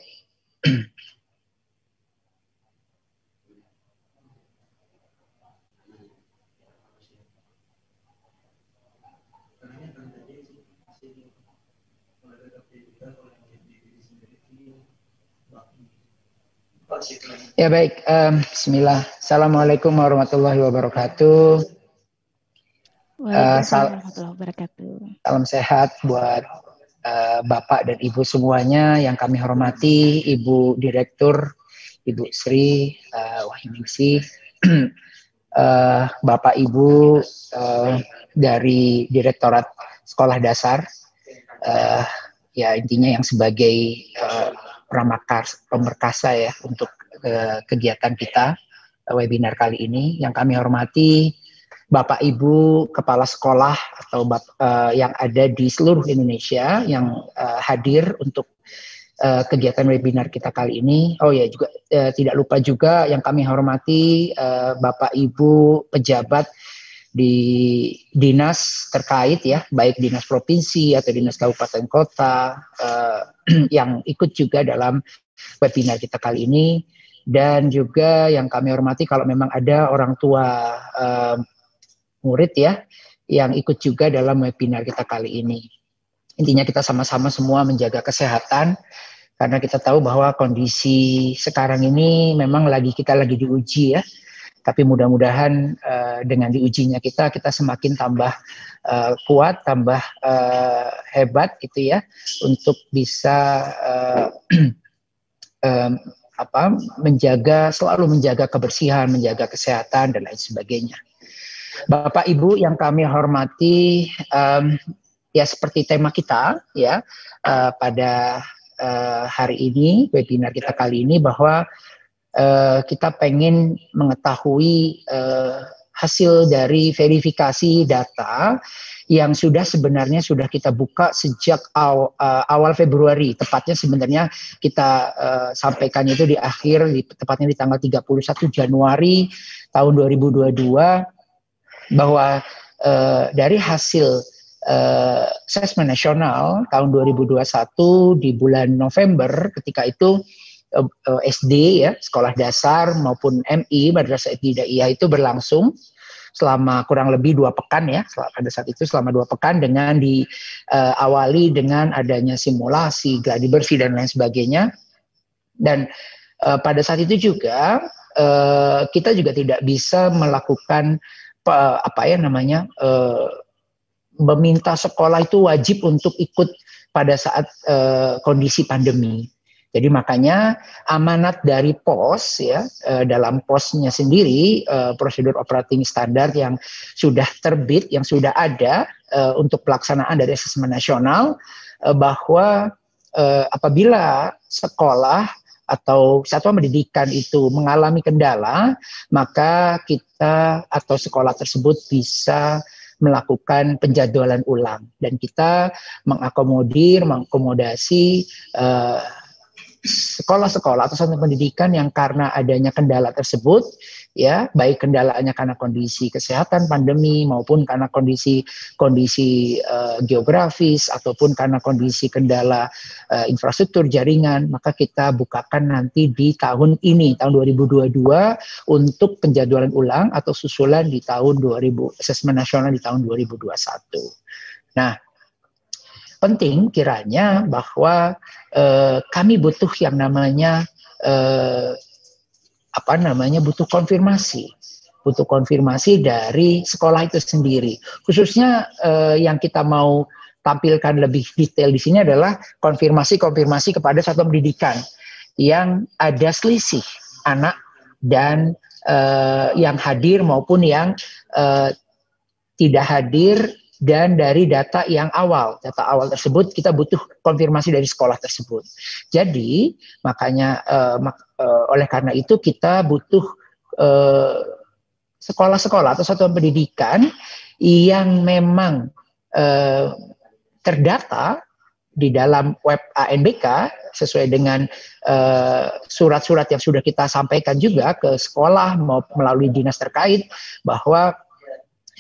Ya baik, Bismillah. Assalamualaikum warahmatullahi wabarakatuh. Waalaikumsalam warahmatullahi wabarakatuh. Salam sehat buat Bapak dan Ibu semuanya yang kami hormati, Ibu Direktur, Ibu Sri Wahyuningsih, Bapak Ibu dari Direktorat Sekolah Dasar, ya intinya yang sebagai pemerkasa ya untuk kegiatan kita webinar kali ini. Yang kami hormati Bapak Ibu Kepala Sekolah atau yang ada di seluruh Indonesia yang hadir untuk kegiatan webinar kita kali ini. Oh ya, juga tidak lupa juga yang kami hormati Bapak Ibu pejabat di dinas terkait ya, baik dinas provinsi atau dinas kabupaten kota yang ikut juga dalam webinar kita kali ini, dan juga yang kami hormati kalau memang ada orang tua murid ya yang ikut juga dalam webinar kita kali ini. Intinya kita sama-sama semua menjaga kesehatan karena kita tahu bahwa kondisi sekarang ini memang kita lagi diuji ya. Tapi mudah-mudahan dengan diujinya kita semakin tambah kuat, tambah hebat gitu ya, untuk bisa selalu menjaga kebersihan, menjaga kesehatan dan lain sebagainya. Bapak Ibu yang kami hormati, ya seperti tema kita ya pada hari ini, webinar kita kali ini, bahwa kita pengen mengetahui hasil dari verifikasi data yang sebenarnya sudah kita buka sejak awal Februari. Tepatnya sebenarnya kita sampaikan itu tepatnya di tanggal 31 Januari tahun 2022, bahwa dari hasil asesmen nasional tahun 2021 di bulan November, ketika itu SD ya, sekolah dasar maupun MI, Madrasah Ibtidaiyah itu berlangsung selama kurang lebih 2 pekan ya. Pada saat itu selama 2 pekan dengan diawali dengan adanya simulasi, gladi bersih dan lain sebagainya. Dan pada saat itu juga kita juga tidak bisa melakukan meminta sekolah itu wajib untuk ikut pada saat kondisi pandemi. Jadi makanya amanat dari POS ya, dalam POS-nya sendiri, prosedur operating standar yang sudah terbit, yang sudah ada untuk pelaksanaan dari asesmen nasional, bahwa apabila sekolah atau satuan pendidikan itu mengalami kendala, maka kita atau sekolah tersebut bisa melakukan penjadwalan ulang, dan kita mengakomodasi sekolah-sekolah atau satuan pendidikan yang karena adanya kendala tersebut ya, baik kendalanya karena kondisi kesehatan pandemi maupun karena kondisi geografis ataupun karena kondisi kendala infrastruktur jaringan, maka kita bukakan nanti di tahun ini, tahun 2022, untuk penjadwalan ulang atau susulan di tahun asesmen nasional di tahun 2021. Nah, penting kiranya bahwa kami butuh yang namanya butuh konfirmasi dari sekolah itu sendiri. Khususnya yang kita mau tampilkan lebih detail di sini adalah konfirmasi kepada satuan pendidikan. yang ada selisih anak dan yang hadir maupun yang tidak hadir, dan dari data yang awal. Data awal tersebut kita butuh konfirmasi dari sekolah tersebut. Jadi makanya oleh karena itu kita butuh sekolah-sekolah atau satuan pendidikan yang memang terdata di dalam web ANBK sesuai dengan surat-surat yang sudah kita sampaikan juga ke sekolah maupun melalui dinas terkait, bahwa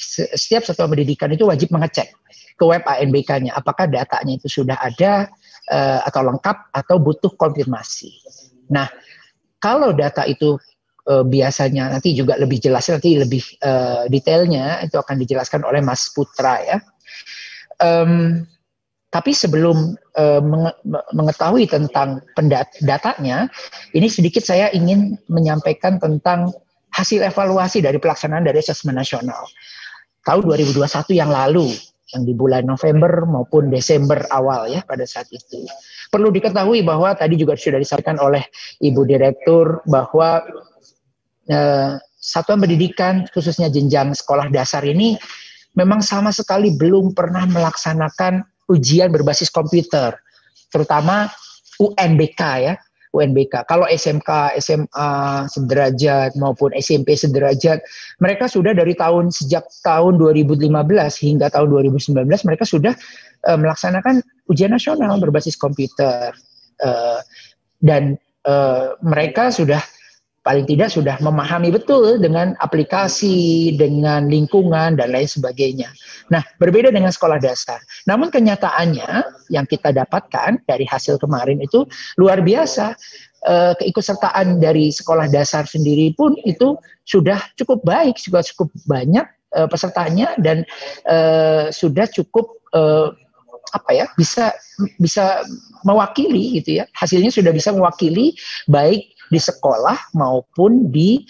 setiap satuan pendidikan itu wajib mengecek ke web ANBK-nya apakah datanya itu sudah ada atau lengkap atau butuh konfirmasi. Nah, kalau data itu biasanya nanti juga lebih jelas, nanti lebih detailnya itu akan dijelaskan oleh Mas Putra ya. Tapi sebelum mengetahui tentang datanya, ini sedikit saya ingin menyampaikan tentang hasil evaluasi dari pelaksanaan dari asesmen nasional tahun 2021 yang lalu, yang di bulan November maupun Desember awal ya pada saat itu. Perlu diketahui bahwa tadi juga sudah disampaikan oleh Ibu Direktur bahwa satuan pendidikan khususnya jenjang sekolah dasar ini memang sama sekali belum pernah melaksanakan ujian berbasis komputer, terutama UNBK ya. UNBK. Kalau SMK, SMA sederajat maupun SMP sederajat, mereka sudah dari sejak tahun 2015 hingga tahun 2019 mereka sudah melaksanakan ujian nasional berbasis komputer, dan mereka sudah paling tidak sudah memahami betul dengan aplikasi, dengan lingkungan dan lain sebagainya. Nah, berbeda dengan sekolah dasar. Namun kenyataannya yang kita dapatkan dari hasil kemarin itu luar biasa. Keikutsertaan dari sekolah dasar sendiri pun itu sudah cukup baik, juga cukup banyak pesertanya, dan sudah cukup bisa mewakili gitu ya. Hasilnya sudah bisa mewakili baik di sekolah maupun di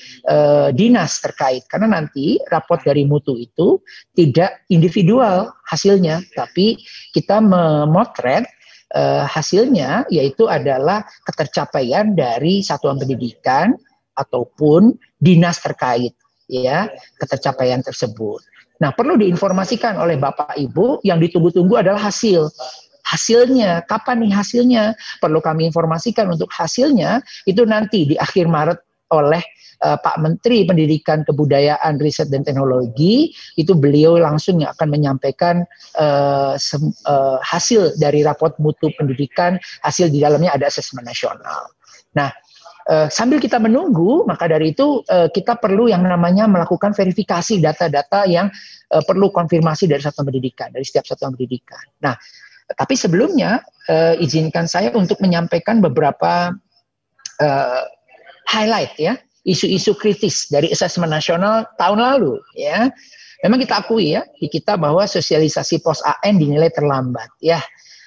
dinas terkait, karena nanti raport dari mutu itu tidak individual hasilnya, tapi kita memotret hasilnya, yaitu adalah ketercapaian dari satuan pendidikan ataupun dinas terkait ya, ketercapaian tersebut. Nah, perlu diinformasikan oleh Bapak Ibu, yang ditunggu-tunggu adalah hasilnya. Kapan nih hasilnya? Perlu kami informasikan untuk hasilnya itu nanti di akhir Maret oleh Pak Menteri Pendidikan, Kebudayaan, Riset dan Teknologi. Itu beliau langsung yang akan menyampaikan hasil dari raport mutu pendidikan. Hasil di dalamnya ada asesmen nasional. Nah, sambil kita menunggu, maka dari itu kita perlu yang namanya melakukan verifikasi data-data yang perlu konfirmasi dari satuan pendidikan, dari setiap satuan pendidikan. Nah, tapi sebelumnya izinkan saya untuk menyampaikan beberapa highlight ya, isu-isu kritis dari asesmen nasional tahun lalu ya. Memang kita akui ya di kita bahwa sosialisasi pos AN dinilai terlambat ya.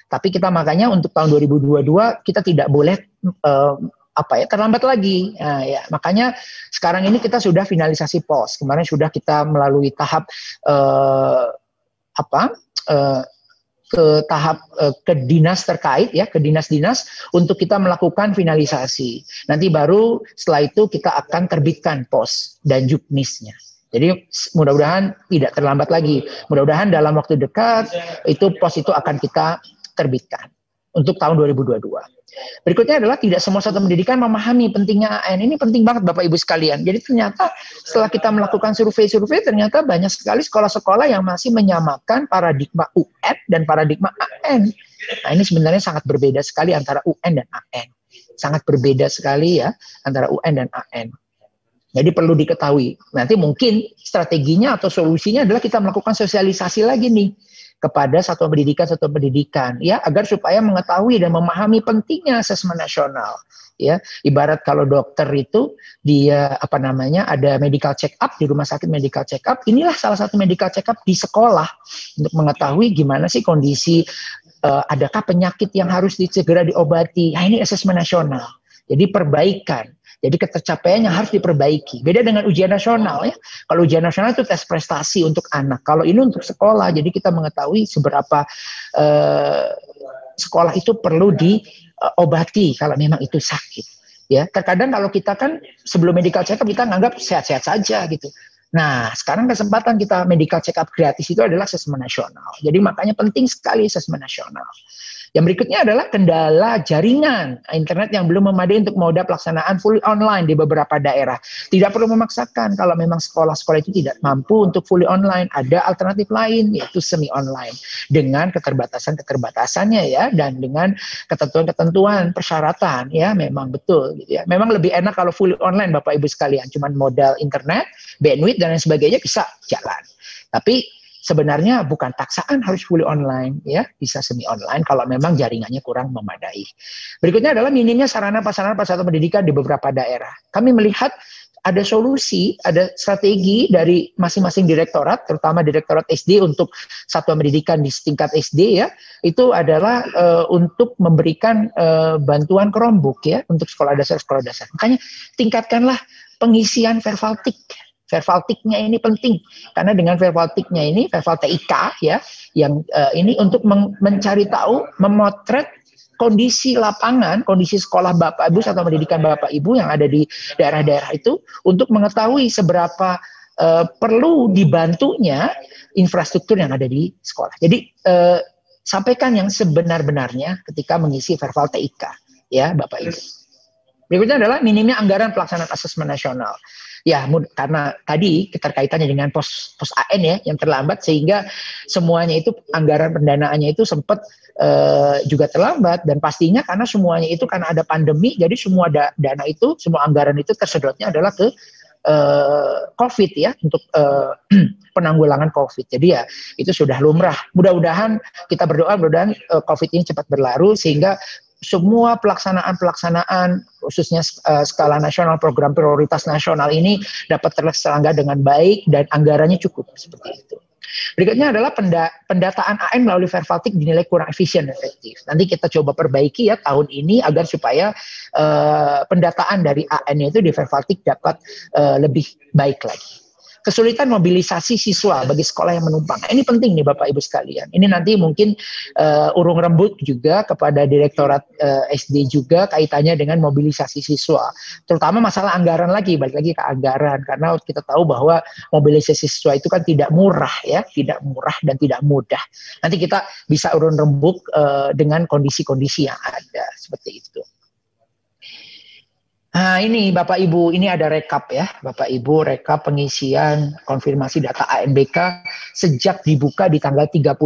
Tapi kita makanya untuk tahun 2022 kita tidak boleh terlambat lagi. Nah, ya, makanya sekarang ini kita sudah finalisasi pos. Kemarin sudah kita melalui tahap ke dinas terkait ya, ke dinas-dinas untuk kita melakukan finalisasi. Nanti baru setelah itu kita akan terbitkan pos dan juknisnya. Jadi mudah-mudahan tidak terlambat lagi. Mudah-mudahan dalam waktu dekat itu pos itu akan kita terbitkan untuk tahun 2022. Berikutnya adalah tidak semua satuan pendidikan memahami pentingnya AN. Ini penting banget Bapak Ibu sekalian. Jadi ternyata setelah kita melakukan survei-survei, ternyata banyak sekali sekolah-sekolah yang masih menyamakan paradigma UN dan paradigma AN. Nah, ini sebenarnya sangat berbeda sekali antara UN dan AN. Sangat berbeda sekali ya antara UN dan AN. Jadi perlu diketahui. Nanti mungkin strateginya atau solusinya adalah kita melakukan sosialisasi lagi nih kepada satuan pendidikan ya, agar supaya mengetahui dan memahami pentingnya asesmen nasional ya. Ibarat kalau dokter itu dia ada medical check up di rumah sakit, medical check up, inilah salah satu medical check up di sekolah untuk mengetahui gimana sih kondisi, adakah penyakit yang harus segera diobati. Nah, ini asesmen nasional. Jadi perbaikan. Jadi ketercapaiannya harus diperbaiki. Beda dengan ujian nasional ya. Kalau ujian nasional itu tes prestasi untuk anak. Kalau ini untuk sekolah. Jadi kita mengetahui seberapa sekolah itu perlu obati kalau memang itu sakit. Ya, terkadang kalau kita kan sebelum medical check up kita nganggap sehat-sehat saja gitu. Nah, sekarang kesempatan kita medical check up gratis itu adalah asesmen nasional. Jadi makanya penting sekali asesmen nasional. Yang berikutnya adalah kendala jaringan internet yang belum memadai untuk moda pelaksanaan fully online di beberapa daerah. Tidak perlu memaksakan kalau memang sekolah-sekolah itu tidak mampu untuk fully online. Ada alternatif lain yaitu semi online dengan keterbatasan-keterbatasannya ya, dan dengan ketentuan-ketentuan persyaratan ya, memang betul gitu ya. Memang lebih enak kalau fully online Bapak Ibu sekalian, cuman modal internet, bandwidth dan lain sebagainya bisa jalan. Tapi sebenarnya bukan paksaan harus fully online ya, bisa semi online kalau memang jaringannya kurang memadai. Berikutnya adalah minimnya sarana-prasarana fasilitas pendidikan di beberapa daerah. Kami melihat ada solusi, ada strategi dari masing-masing direktorat, terutama direktorat SD untuk satuan pendidikan di tingkat SD ya, itu adalah untuk memberikan bantuan Chromebook ya untuk sekolah dasar. Makanya tingkatkanlah pengisian Vervaltik. Vervaltiknya ini penting karena dengan Vervaltiknya ini, Verval TIK ya, yang ini untuk mencari tahu, memotret kondisi lapangan, kondisi sekolah Bapak Ibu atau pendidikan Bapak Ibu yang ada di daerah-daerah itu untuk mengetahui seberapa perlu dibantunya infrastruktur yang ada di sekolah. Jadi sampaikan yang sebenar-benarnya ketika mengisi Verval TIK ya Bapak Ibu. Berikutnya adalah minimnya anggaran pelaksanaan asesmen nasional. Ya, karena tadi keterkaitannya dengan pos AN ya yang terlambat sehingga semuanya itu anggaran pendanaannya itu sempat juga terlambat, dan pastinya karena semuanya itu karena ada pandemi jadi semua dana itu, semua anggaran itu tersedotnya adalah ke COVID ya, untuk penanggulangan COVID. Jadi ya itu sudah lumrah. Mudah-mudahan kita berdoa mudah-mudahan COVID ini cepat berlalu sehingga semua pelaksanaan khususnya skala nasional, program prioritas nasional ini dapat terlaksana dengan baik dan anggarannya cukup seperti itu. Berikutnya adalah pendataan AN melalui Vervaltik dinilai kurang efisien dan efektif. Nanti kita coba perbaiki ya tahun ini agar supaya pendataan dari AN itu di Vervaltik dapat lebih baik lagi. Kesulitan mobilisasi siswa bagi sekolah yang menumpang. Nah, ini penting nih Bapak Ibu sekalian. Ini nanti mungkin urung rembuk juga kepada direktorat SD juga kaitannya dengan mobilisasi siswa. Terutama masalah anggaran lagi, balik lagi ke anggaran. Karena kita tahu bahwa mobilisasi siswa itu kan tidak murah ya, tidak murah dan tidak mudah. Nanti kita bisa urung rembuk dengan kondisi-kondisi yang ada seperti itu. Nah ini Bapak Ibu, ini ada rekap ya Bapak Ibu, rekap pengisian konfirmasi data ANBK sejak dibuka di tanggal 31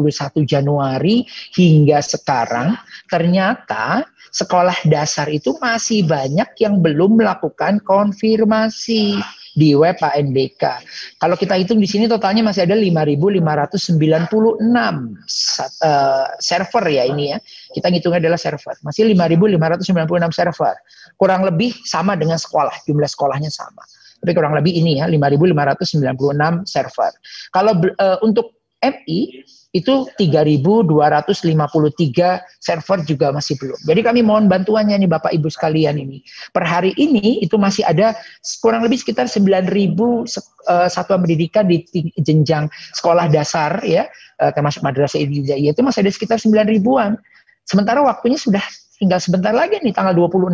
Januari hingga sekarang. Ternyata sekolah dasar itu masih banyak yang belum melakukan konfirmasi di web ANBK. Kalau kita hitung di sini totalnya masih ada 5.596 server ya ini ya. Kita ngitungnya adalah server. Masih 5.596 server. Kurang lebih sama dengan sekolah, jumlah sekolahnya sama. Tapi kurang lebih ini ya 5.596 server. Kalau untuk MI itu 3.253 server juga masih belum. Jadi kami mohon bantuannya nih Bapak Ibu sekalian ini. Per hari ini itu masih ada kurang lebih sekitar 9.000 satuan pendidikan di jenjang sekolah dasar ya, termasuk madrasah ibtidaiyah itu masih ada sekitar 9.000-an. Sementara waktunya sudah tinggal sebentar lagi nih tanggal 26.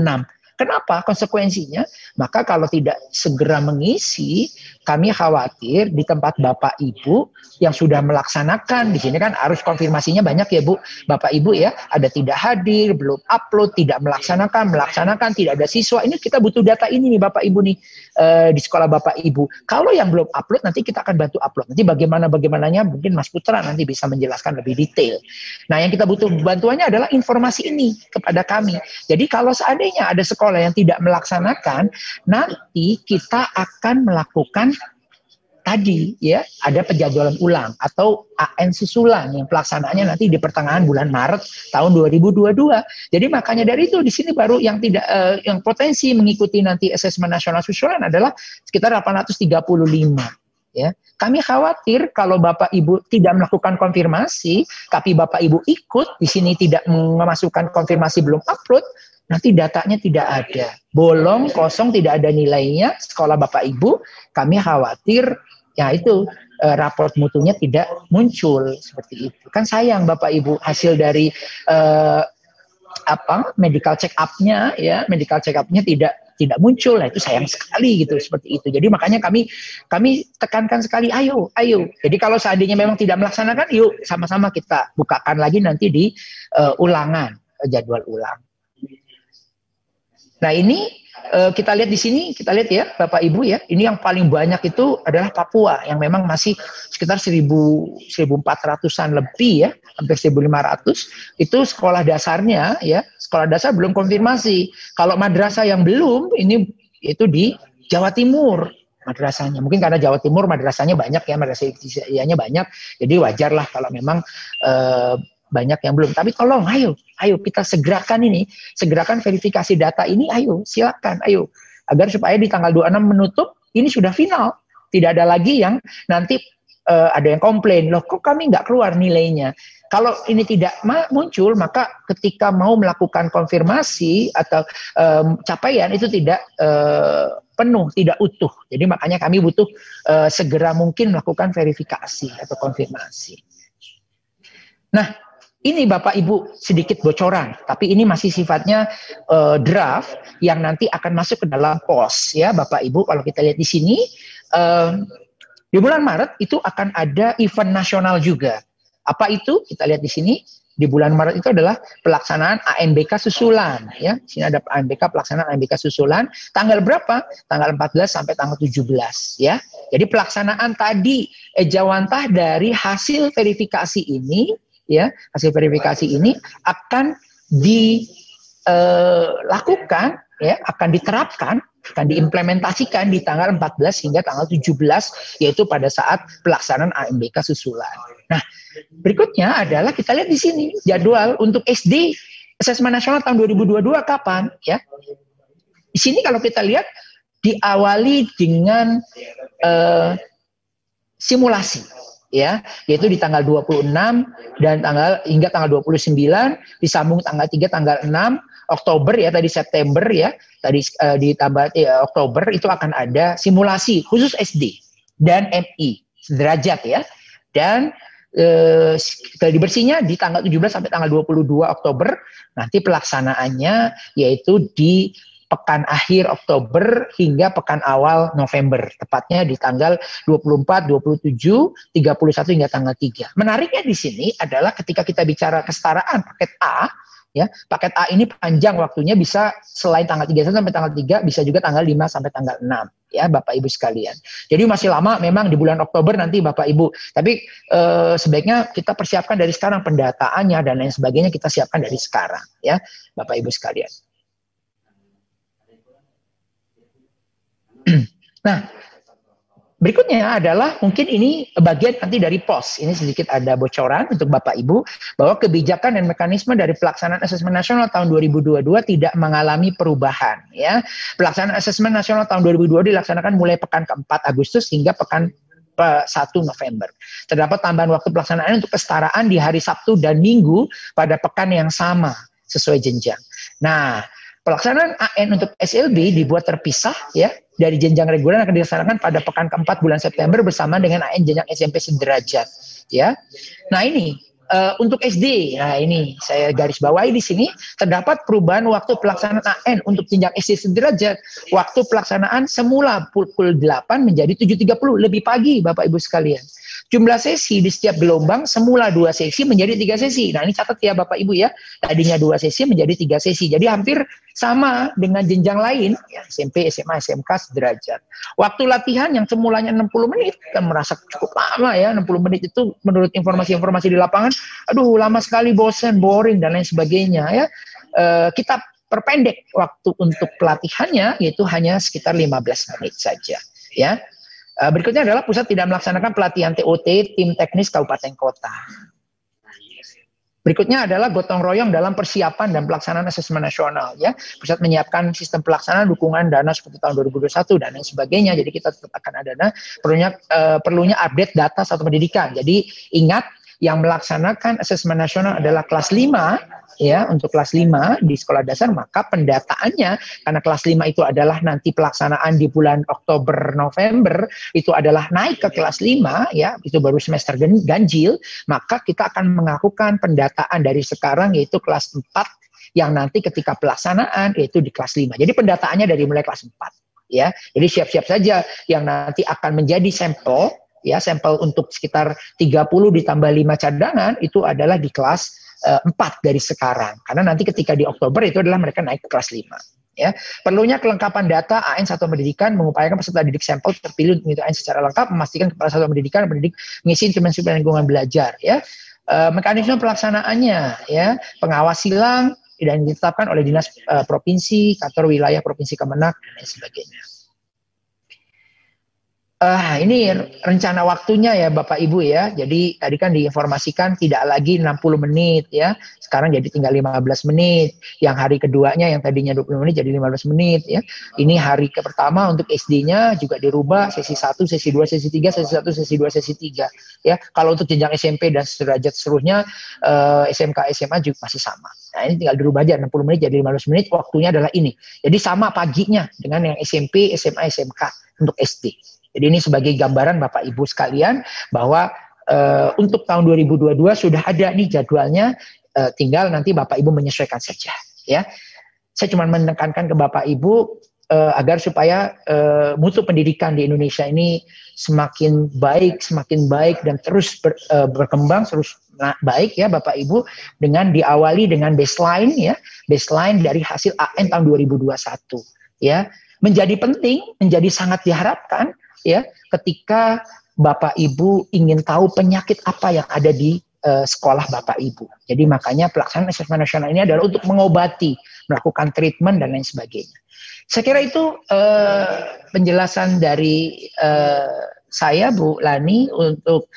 Kenapa? Konsekuensinya, maka kalau tidak segera mengisi, kami khawatir di tempat Bapak Ibu yang sudah melaksanakan, di sini kan harus konfirmasinya banyak ya Bu, Bapak Ibu ya, ada tidak hadir, belum upload, tidak melaksanakan, tidak ada siswa, ini kita butuh data ini nih Bapak Ibu nih, di sekolah Bapak Ibu. Kalau yang belum upload, nanti kita akan bantu upload. Nanti bagaimananya mungkin Mas Putra nanti bisa menjelaskan lebih detail. Nah yang kita butuh bantuannya adalah informasi ini kepada kami. Jadi kalau seandainya ada sekolah yang tidak melaksanakan, nanti kita akan melakukan tadi ya ada penjadwalan ulang atau AN susulan yang pelaksanaannya nanti di pertengahan bulan Maret tahun 2022. Jadi makanya dari itu di sini baru yang tidak yang potensi mengikuti nanti asesmen nasional susulan adalah sekitar 835 ya. Kami khawatir kalau Bapak Ibu tidak melakukan konfirmasi, tapi Bapak Ibu ikut di sini tidak memasukkan konfirmasi belum upload, nanti datanya tidak ada, bolong, kosong, tidak ada nilainya, sekolah Bapak Ibu, kami khawatir, ya itu, raport mutunya tidak muncul, seperti itu. Kan sayang Bapak Ibu, hasil dari medical check up-nya ya, medical check up-nya tidak muncul. Nah, itu sayang sekali gitu, seperti itu. Jadi makanya kami tekankan sekali, ayo. Jadi kalau seandainya memang tidak melaksanakan, yuk sama-sama kita bukakan lagi nanti di ulangan, jadwal ulang. Nah, ini kita lihat di sini, kita lihat ya Bapak Ibu ya, ini yang paling banyak itu adalah Papua yang memang masih sekitar 1.400-an lebih ya, hampir 1.500 itu sekolah dasarnya ya, sekolah dasar belum konfirmasi. Kalau madrasah yang belum ini itu di Jawa Timur madrasahnya. Mungkin karena Jawa Timur madrasahnya banyak ya, madrasah ibtidaiyahnya banyak, jadi wajarlah kalau memang banyak yang belum. Tapi tolong, ayo kita segerakan verifikasi data ini, ayo silakan, agar supaya di tanggal 26 menutup ini sudah final. Tidak ada lagi yang nanti ada yang komplain, loh kok kami nggak keluar nilainya. Kalau ini tidak muncul, maka ketika mau melakukan konfirmasi atau capaian itu tidak penuh, tidak utuh. Jadi makanya kami butuh segera mungkin melakukan verifikasi atau konfirmasi. Nah, ini Bapak Ibu sedikit bocoran, tapi ini masih sifatnya draft yang nanti akan masuk ke dalam POS ya Bapak Ibu. Kalau kita lihat di sini di bulan Maret itu akan ada event nasional juga. Apa itu? Kita lihat di sini. Di bulan Maret itu adalah pelaksanaan ANBK susulan ya. Di sini ada pelaksanaan ANBK susulan. Tanggal berapa? Tanggal 14 sampai tanggal 17 ya. Jadi pelaksanaan tadi ejawantah dari hasil verifikasi ini ya, hasil verifikasi ini akan dilakukan ya, akan diterapkan, akan diimplementasikan di tanggal 14 hingga tanggal 17 yaitu pada saat pelaksanaan ANBK susulan. Nah, berikutnya adalah kita lihat di sini jadwal untuk SD Asesmen Nasional tahun 2022 kapan ya. Di sini kalau kita lihat diawali dengan simulasi ya, yaitu di tanggal 26 dan hingga tanggal 29, disambung tanggal 3 tanggal 6 Oktober ya, tadi September ya, tadi ditambah Oktober itu akan ada simulasi khusus SD dan MI sederajat ya. Dan gladi bersihnya di tanggal 17 sampai tanggal 22 Oktober, nanti pelaksanaannya yaitu di pekan akhir Oktober hingga pekan awal November, tepatnya di tanggal 24, 27, 31 hingga tanggal 3. Menariknya di sini adalah ketika kita bicara kesetaraan paket A, ya, paket A ini panjang waktunya, bisa selain tanggal 31 sampai tanggal 3, bisa juga tanggal 5 sampai tanggal 6, ya Bapak Ibu sekalian. Jadi masih lama memang di bulan Oktober nanti Bapak Ibu, tapi sebaiknya kita persiapkan dari sekarang pendataannya dan lain sebagainya, kita siapkan dari sekarang, ya Bapak Ibu sekalian. Nah, berikutnya adalah mungkin ini bagian nanti dari POS. Ini sedikit ada bocoran untuk Bapak Ibu bahwa kebijakan dan mekanisme dari pelaksanaan Asesmen Nasional tahun 2022 tidak mengalami perubahan. Ya, pelaksanaan Asesmen Nasional tahun 2022 dilaksanakan mulai pekan ke-4 Agustus hingga pekan 1 November. Terdapat tambahan waktu pelaksanaan untuk kesetaraan di hari Sabtu dan Minggu pada pekan yang sama sesuai jenjang. Nah, pelaksanaan AN untuk SLB dibuat terpisah ya dari jenjang reguler akan dilaksanakan pada pekan ke-4 bulan September bersama dengan AN jenjang SMP sederajat ya. Nah, ini untuk SD. Nah, ini saya garis bawahi di sini terdapat perubahan waktu pelaksanaan AN untuk jenjang SD sederajat. Waktu pelaksanaan semula pukul 8 menjadi 7.30 lebih pagi Bapak Ibu sekalian. Jumlah sesi di setiap gelombang semula 2 sesi menjadi 3 sesi. Nah, ini catat ya Bapak Ibu ya. Tadinya 2 sesi menjadi 3 sesi. Jadi hampir sama dengan jenjang lain, ya, SMP, SMA, SMK sederajat. Waktu latihan yang semulanya 60 menit, kan merasa cukup lama ya. 60 menit itu menurut informasi-informasi di lapangan, aduh lama sekali, bosan, boring, dan lain sebagainya ya. Kita perpendek waktu untuk pelatihannya, yaitu hanya sekitar 15 menit saja ya. Berikutnya adalah pusat tidak melaksanakan pelatihan TOT tim teknis kabupaten kota. Berikutnya adalah gotong royong dalam persiapan dan pelaksanaan asesmen nasional ya. Pusat menyiapkan sistem pelaksanaan dukungan dana seperti tahun 2021 dan lain sebagainya. Jadi kita tetap akan ada dana, perlunya update data satuan pendidikan. Jadi ingat, yang melaksanakan asesmen nasional adalah kelas 5 ya, untuk kelas 5 di sekolah dasar, maka pendataannya karena kelas 5 itu adalah nanti pelaksanaan di bulan Oktober November, itu adalah naik ke kelas 5 ya, itu baru semester ganjil, maka kita akan melakukan pendataan dari sekarang yaitu kelas 4 yang nanti ketika pelaksanaan yaitu di kelas 5. Jadi pendataannya dari mulai kelas 4 ya. Jadi siap-siap saja yang nanti akan menjadi sampel ya, sampel untuk sekitar 30 ditambah 5 cadangan itu adalah di kelas 4 dari sekarang. Karena nanti ketika di Oktober itu adalah mereka naik ke kelas 5. Ya, perlunya kelengkapan data AN Satuan Pendidikan mengupayakan peserta didik sampel terpilih untuk mengikuti AN secara lengkap, memastikan kepala satuan pendidikan pendidik mengisi instrumen lingkungan belajar. Ya, mekanisme pelaksanaannya, ya, pengawas silang dan ditetapkan oleh dinas provinsi, kantor wilayah provinsi Kemenak dan lain sebagainya. Ini rencana waktunya ya Bapak Ibu ya. Jadi tadi kan diinformasikan tidak lagi 60 menit ya. Sekarang jadi tinggal 15 menit. Yang hari keduanya yang tadinya 20 menit jadi 15 menit ya. Ini hari pertama untuk SD-nya juga dirubah sesi 1, sesi 2, sesi 3, sesi 1, sesi 2, sesi 3 ya. Kalau untuk jenjang SMP dan sederajat seluruhnya SMK SMA juga masih sama. Nah, ini tinggal dirubah aja 60 menit jadi 15 menit, waktunya adalah ini. Jadi sama paginya dengan yang SMP, SMA, SMK untuk SD. Jadi ini sebagai gambaran Bapak Ibu sekalian bahwa untuk tahun 2022 sudah ada nih jadwalnya, tinggal nanti Bapak Ibu menyesuaikan saja ya. Saya cuma menekankan ke Bapak Ibu agar supaya mutu pendidikan di Indonesia ini semakin baik dan terus berkembang terus baik ya Bapak Ibu, dengan diawali dengan baseline ya, baseline dari hasil AN tahun 2021 ya. Menjadi penting, menjadi sangat diharapkan ya ketika Bapak Ibu ingin tahu penyakit apa yang ada di sekolah Bapak Ibu. Jadi makanya pelaksanaan asesmen nasional ini adalah untuk mengobati, melakukan treatment dan lain sebagainya. Saya kira itu penjelasan dari saya Bu Lani untuk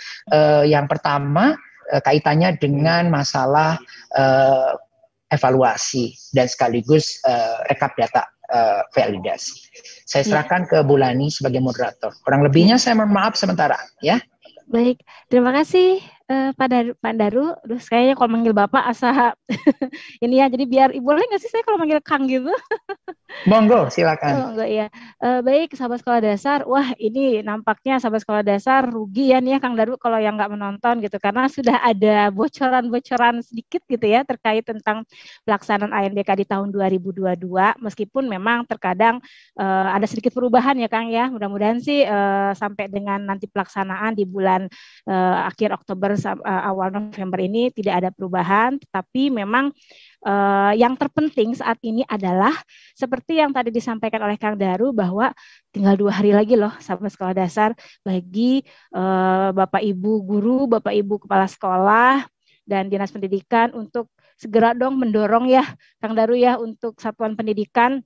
yang pertama kaitannya dengan masalah evaluasi dan sekaligus rekap data validasi. Saya serahkan ke Bu Lani sebagai moderator. Kurang lebihnya saya mohon maaf sementara ya. Baik, terima kasih Pak Daru. Aduh, kayaknya kalau manggil Bapak asa ini ya, jadi biar boleh nggak sih saya kalau manggil Kang gitu? Monggo, silakan. Oh, enggak ya. Baik, sahabat sekolah dasar. Wah, ini nampaknya sahabat sekolah dasar rugi ya nih ya Kang Daru kalau yang nggak menonton gitu, karena sudah ada bocoran-bocoran sedikit gitu ya terkait tentang pelaksanaan ANBK di tahun 2022. Meskipun memang terkadang ada sedikit perubahan ya Kang ya. Mudah-mudahan sih sampai dengan nanti pelaksanaan di bulan akhir Oktober awal November ini tidak ada perubahan. Tetapi memang yang terpenting saat ini adalah seperti yang tadi disampaikan oleh Kang Daru bahwa tinggal 2 hari lagi loh sahabat sekolah dasar bagi Bapak Ibu guru, Bapak Ibu kepala sekolah dan dinas pendidikan untuk segera dong mendorong ya Kang Daru ya untuk satuan pendidikan.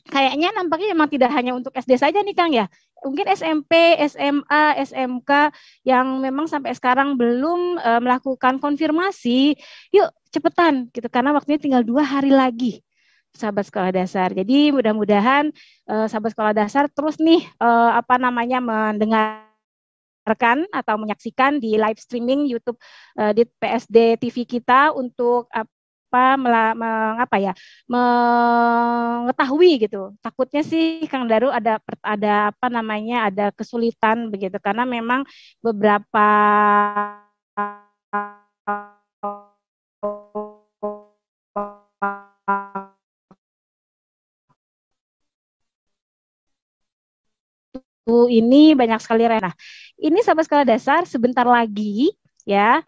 Kayaknya nampaknya memang tidak hanya untuk SD saja nih Kang ya. Mungkin SMP, SMA, SMK yang memang sampai sekarang belum melakukan konfirmasi, yuk cepetan gitu karena waktunya tinggal 2 hari lagi sahabat sekolah dasar. Jadi mudah-mudahan sahabat sekolah dasar terus nih mendengarkan atau menyaksikan di live streaming YouTube di PSD TV kita untuk mengetahui gitu. Takutnya sih Kang Daru ada kesulitan begitu karena memang beberapa ini banyak sekali. Nah, ini sahabat sekolah dasar sebentar lagi ya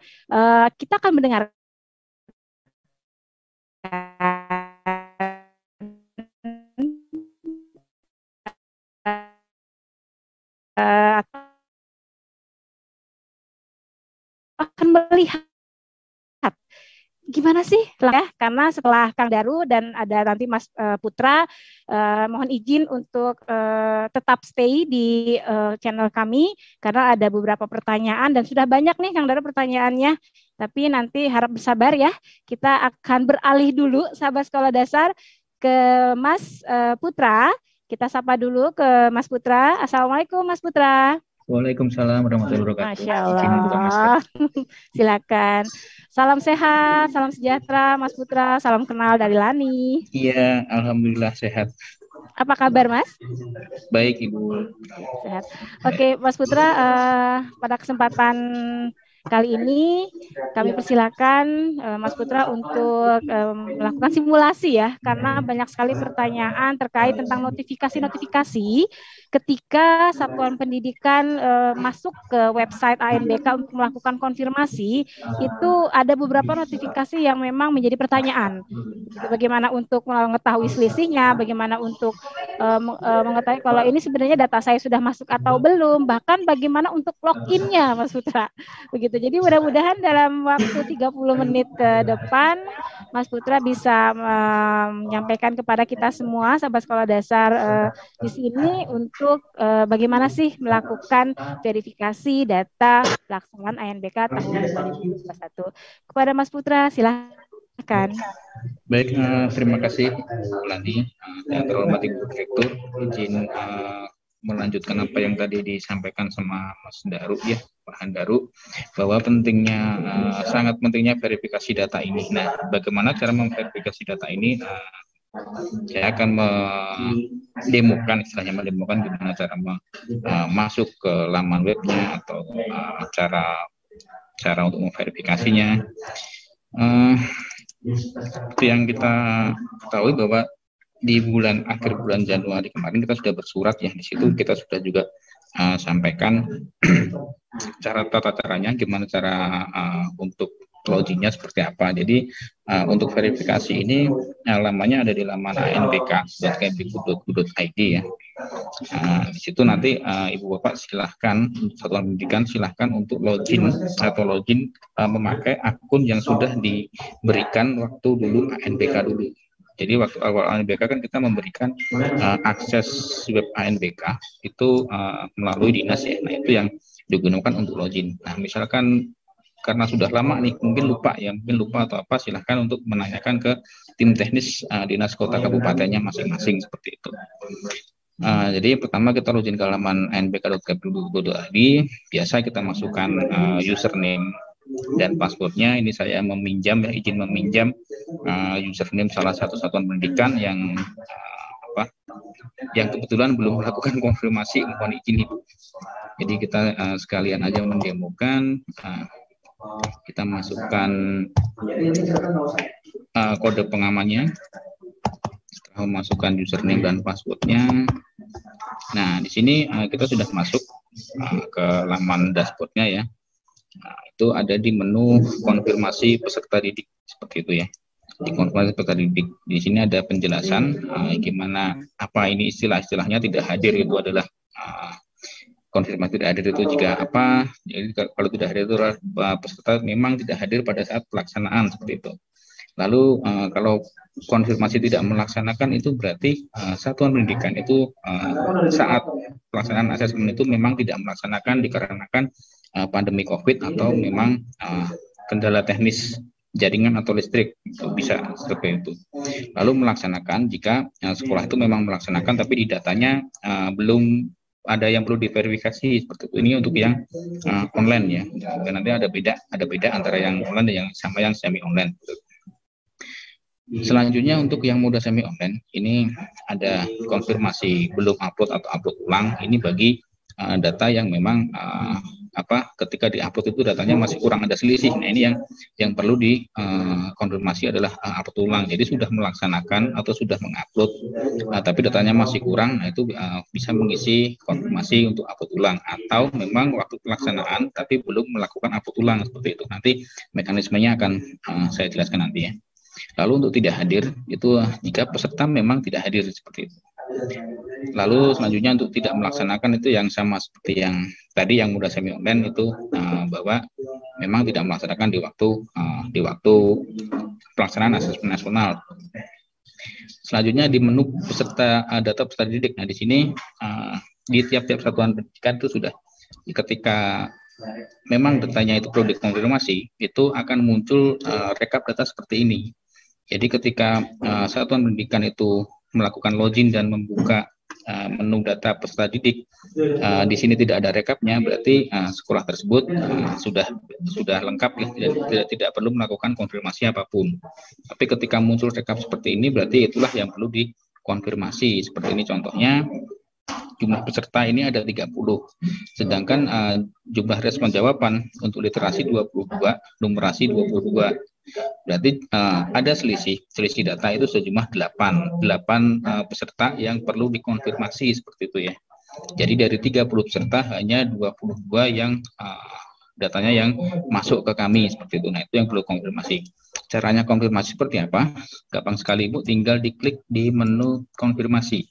kita akan mendengar akan melihat gimana sih ya, karena setelah Kang Daru dan ada nanti Mas Putra, mohon izin untuk tetap stay di channel kami karena ada beberapa pertanyaan dan sudah banyak nih Kang Daru pertanyaannya, tapi nanti harap bersabar ya, kita akan beralih dulu sahabat sekolah dasar ke Mas Putra. Kita sapa dulu ke Mas Putra. Assalamualaikum Mas Putra. Waalaikumsalam warahmatullahi wabarakatuh. Masya Allah. Silakan. Salam sehat, salam sejahtera Mas Putra, salam kenal dari Lani. Iya, alhamdulillah sehat. Apa kabar Mas? Baik Ibu. Sehat. Oke Mas Putra, pada kesempatan Kali ini kami persilakan Mas Putra untuk melakukan simulasi ya, karena banyak sekali pertanyaan terkait tentang notifikasi-notifikasi ketika satuan pendidikan masuk ke website ANBK untuk melakukan konfirmasi. Itu ada beberapa notifikasi yang memang menjadi pertanyaan. Bagaimana untuk mengetahui selisihnya, bagaimana untuk mengetahui kalau ini sebenarnya data saya sudah masuk atau belum, bahkan bagaimana untuk login-nya, Mas Putra. Begitu. Jadi mudah-mudahan dalam waktu 30 menit ke depan Mas Putra bisa menyampaikan kepada kita semua sahabat sekolah dasar di sini untuk bagaimana sih melakukan verifikasi data pelaksanaan ANBK tahun 2021. Kepada Mas Putra silakan. Baik, terima kasih Bu Lani. Yang terhormat Ibu Direktur, izin melanjutkan apa yang tadi disampaikan sama Mas Daru ya, Pak Handaru, bahwa pentingnya sangat pentingnya verifikasi data ini. Nah, bagaimana cara memverifikasi data ini? Saya akan mendemokan, istilahnya mendemokan gimana cara masuk ke laman webnya atau cara untuk memverifikasinya. Seperti yang kita ketahui bahwa di akhir bulan Januari kemarin kita sudah bersurat ya, di situ kita sudah juga sampaikan tata caranya, gimana cara untuk loginnya seperti apa. Jadi untuk verifikasi ini lamanya ada di laman anbk.kemdikbud.id ya. Di situ nanti Ibu Bapak silahkan, satuan pendidikan silahkan untuk login memakai akun yang sudah diberikan waktu dulu ANBK dulu. Jadi waktu awal ANBK kan kita memberikan akses web ANBK itu melalui dinas ya. Nah itu yang digunakan untuk login. Nah misalkan karena sudah lama nih, mungkin lupa atau apa, silahkan untuk menanyakan ke tim teknis dinas kota kabupatennya masing-masing seperti itu. Jadi pertama kita login ke halaman anbk.kemdikbud.id. Biasa kita masukkan username dan passwordnya. Ini saya meminjam ya, izin meminjam username salah satu satuan pendidikan yang kebetulan belum melakukan konfirmasi, mohon izin Ibu. Jadi kita sekalian aja mendemokan. Kita masukkan kode pengamannya. Setelah memasukkan username dan passwordnya, nah di sini kita sudah masuk ke laman dashboardnya ya. Nah, itu ada di menu konfirmasi peserta didik seperti itu ya. Di konfirmasi peserta didik di sini ada penjelasan gimana apa ini istilahnya tidak hadir itu adalah konfirmasi tidak hadir itu jika apa. Jadi kalau tidak hadir itu peserta memang tidak hadir pada saat pelaksanaan seperti itu. Lalu kalau konfirmasi tidak melaksanakan itu berarti satuan pendidikan itu saat pelaksanaan asesmen itu memang tidak melaksanakan dikarenakan pandemi COVID atau memang kendala teknis jaringan atau listrik, itu bisa seperti itu. Lalu melaksanakan jika sekolah itu memang melaksanakan tapi di datanya belum ada yang perlu diverifikasi seperti itu. Ini untuk yang online ya. Dan nanti ada beda antara yang online dan yang sama yang semi online. Selanjutnya untuk yang mudah semi online ini ada konfirmasi belum upload atau upload ulang. Ini bagi data yang memang ketika diupload itu datanya masih kurang ada selisih. Nah ini yang perlu dikonfirmasi adalah upload ulang. Jadi sudah melaksanakan atau sudah mengupload tapi datanya masih kurang. Nah itu bisa mengisi konfirmasi untuk upload ulang, atau memang waktu pelaksanaan tapi belum melakukan upload ulang seperti itu. Nanti mekanismenya akan saya jelaskan nanti ya. Lalu untuk tidak hadir itu jika peserta memang tidak hadir seperti itu. Lalu selanjutnya untuk tidak melaksanakan itu yang sama seperti yang tadi yang mudah semi online itu bahwa memang tidak melaksanakan di waktu pelaksanaan asesmen nasional. Selanjutnya di menu peserta data peserta didik. Nah di sini di tiap-tiap satuan pendidikan itu sudah ketika memang datanya itu perlu dikonfirmasi itu akan muncul rekap data seperti ini. Jadi ketika satuan pendidikan itu melakukan login dan membuka menu data peserta didik, di sini tidak ada rekapnya, berarti sekolah tersebut sudah lengkap ya, tidak perlu melakukan konfirmasi apapun. Tapi ketika muncul rekap seperti ini, berarti itulah yang perlu dikonfirmasi. Seperti ini contohnya, jumlah peserta ini ada 30. Sedangkan jumlah respon jawaban untuk literasi 22, numerasi 22. Berarti ada selisih data itu sejumlah 8 peserta yang perlu dikonfirmasi seperti itu ya. Jadi dari 30 peserta hanya 22 yang datanya yang masuk ke kami seperti itu. Nah, itu yang perlu konfirmasi. Caranya konfirmasi seperti apa? Gampang sekali Bu, tinggal diklik di menu konfirmasi.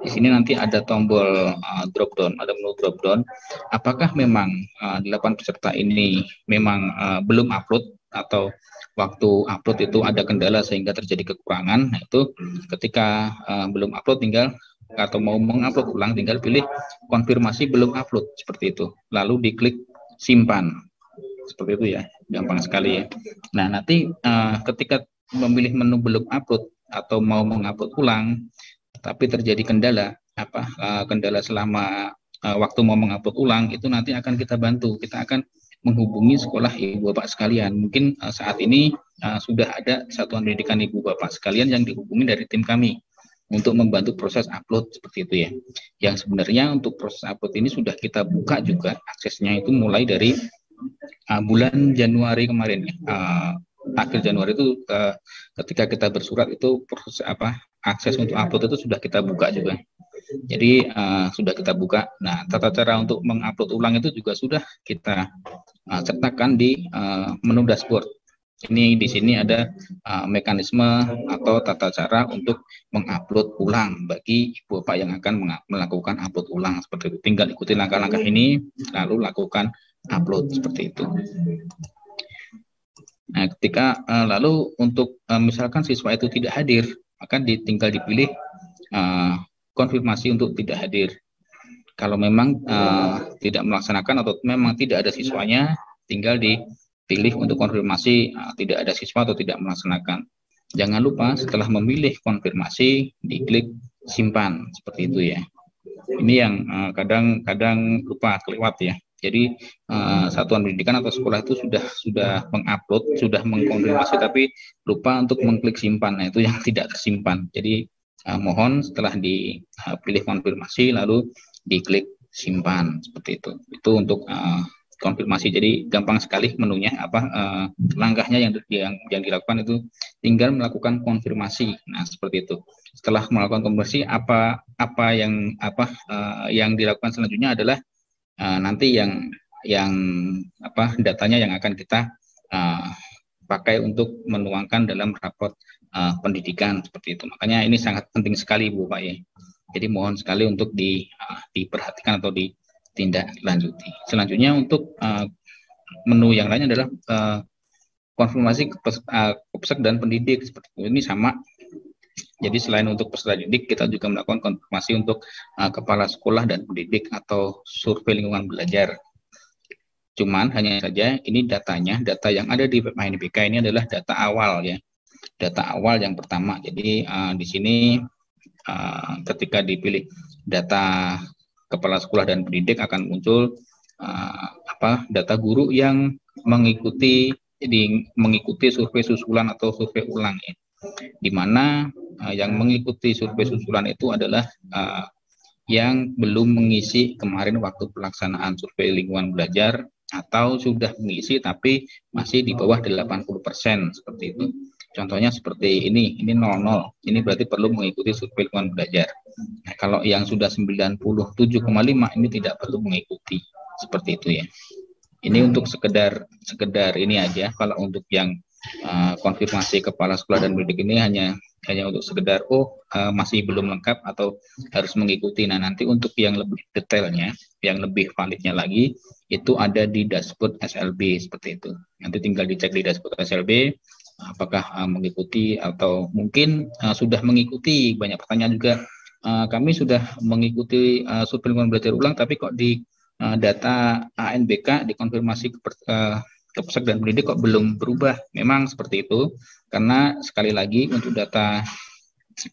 Di sini nanti ada tombol drop down, ada menu drop down. Apakah memang 8 peserta ini memang belum upload atau waktu upload itu ada kendala sehingga terjadi kekurangan? Nah, itu ketika belum upload tinggal atau mau mengupload ulang tinggal pilih konfirmasi belum upload seperti itu. Lalu diklik simpan. Seperti itu ya, gampang sekali ya. Nah, nanti ketika memilih menu belum upload atau mau mengupload ulang tapi terjadi kendala kendala selama waktu mau mengupload ulang, itu nanti akan kita bantu. Kita akan menghubungi sekolah ibu bapak sekalian. Mungkin saat ini sudah ada satuan pendidikan ibu bapak sekalian yang dihubungi dari tim kami untuk membantu proses upload seperti itu ya. Yang sebenarnya untuk proses upload ini sudah kita buka juga aksesnya itu mulai dari bulan Januari kemarin ya. Akhir Januari itu ketika kita bersurat itu proses akses untuk upload itu sudah kita buka juga. Jadi sudah kita buka. Nah, tata cara untuk mengupload ulang itu juga sudah kita sertakan di menu dashboard. Ini di sini ada mekanisme atau tata cara untuk mengupload ulang bagi ibu bapak yang akan melakukan upload ulang seperti itu. Tinggal ikuti langkah-langkah ini lalu lakukan upload seperti itu. Nah, ketika lalu untuk misalkan siswa itu tidak hadir, maka tinggal dipilih konfirmasi untuk tidak hadir. Kalau memang tidak melaksanakan atau memang tidak ada siswanya, tinggal dipilih untuk konfirmasi tidak ada siswa atau tidak melaksanakan. Jangan lupa setelah memilih konfirmasi, diklik simpan seperti itu ya. Ini yang kadang-kadang lupa kelewat ya. Jadi satuan pendidikan atau sekolah itu sudah mengupload, sudah mengkonfirmasi, tapi lupa untuk mengklik simpan. Nah, itu yang tidak tersimpan. Jadi mohon setelah dipilih konfirmasi lalu diklik simpan seperti itu. Itu untuk konfirmasi. Jadi gampang sekali menunya langkahnya yang dilakukan itu tinggal melakukan konfirmasi. Nah, seperti itu. Setelah melakukan konfirmasi apa yang dilakukan selanjutnya adalah nanti yang datanya yang akan kita pakai untuk menuangkan dalam raport pendidikan seperti itu. Makanya ini sangat penting sekali Bu Pak ya. Jadi mohon sekali untuk diperhatikan atau ditindaklanjuti. Selanjutnya untuk menu yang lain adalah konfirmasi ke peserta dan pendidik seperti itu. Ini sama. Jadi selain untuk peserta didik, kita juga melakukan konfirmasi untuk kepala sekolah dan pendidik atau survei lingkungan belajar. Cuman hanya saja ini data yang ada di web ANBK ini adalah data awal ya. Data awal yang pertama. Jadi di sini ketika dipilih data kepala sekolah dan pendidik akan muncul data guru yang mengikuti survei susulan atau survei ulang ya. Di mana yang mengikuti survei susulan itu adalah yang belum mengisi kemarin waktu pelaksanaan survei lingkungan belajar atau sudah mengisi tapi masih di bawah 80% seperti itu. Contohnya seperti ini 00. Ini berarti perlu mengikuti survei lingkungan belajar. Nah, kalau yang sudah 97,5 ini tidak perlu mengikuti seperti itu ya. Ini untuk sekedar ini aja. Kalau untuk yang konfirmasi kepala sekolah dan pendidik ini hanya untuk sekedar masih belum lengkap atau harus mengikuti. Nah, nanti untuk yang lebih detailnya, yang lebih validnya lagi itu ada di dashboard SLB seperti itu. Nanti tinggal dicek di dashboard SLB apakah mengikuti atau mungkin sudah mengikuti. Banyak pertanyaan juga, kami sudah mengikuti survei lingkungan belajar ulang tapi kok di data ANBK dikonfirmasi ke peserta dan pendidik kok belum berubah. Memang seperti itu karena sekali lagi untuk data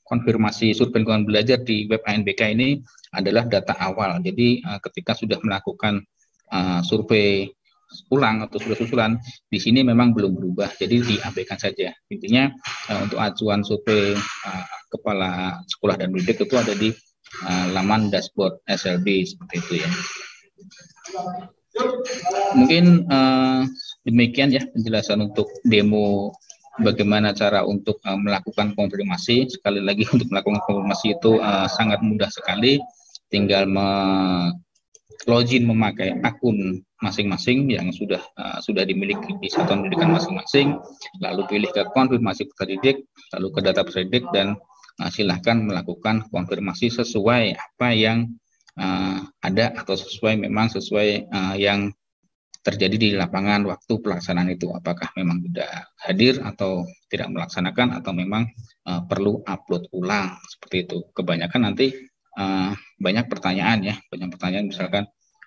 konfirmasi survei lingkungan belajar di web ANBK ini adalah data awal. Jadi ketika sudah melakukan survei ulang atau sudah susulan di sini memang belum berubah. Jadi diabaikan saja. Intinya untuk acuan survei kepala sekolah dan pendidik itu ada di laman dashboard SLB seperti itu ya. Mungkin demikian ya penjelasan untuk demo bagaimana cara untuk melakukan konfirmasi. Sekali lagi untuk melakukan konfirmasi itu sangat mudah sekali, tinggal login memakai akun masing-masing yang sudah dimiliki di satuan pendidikan masing-masing, lalu pilih ke konfirmasi peserta didik, lalu ke data peserta didik, dan silahkan melakukan konfirmasi sesuai apa yang ada atau sesuai yang terjadi di lapangan waktu pelaksanaan itu, apakah memang tidak hadir atau tidak melaksanakan atau memang perlu upload ulang seperti itu. Kebanyakan nanti banyak pertanyaan misalkan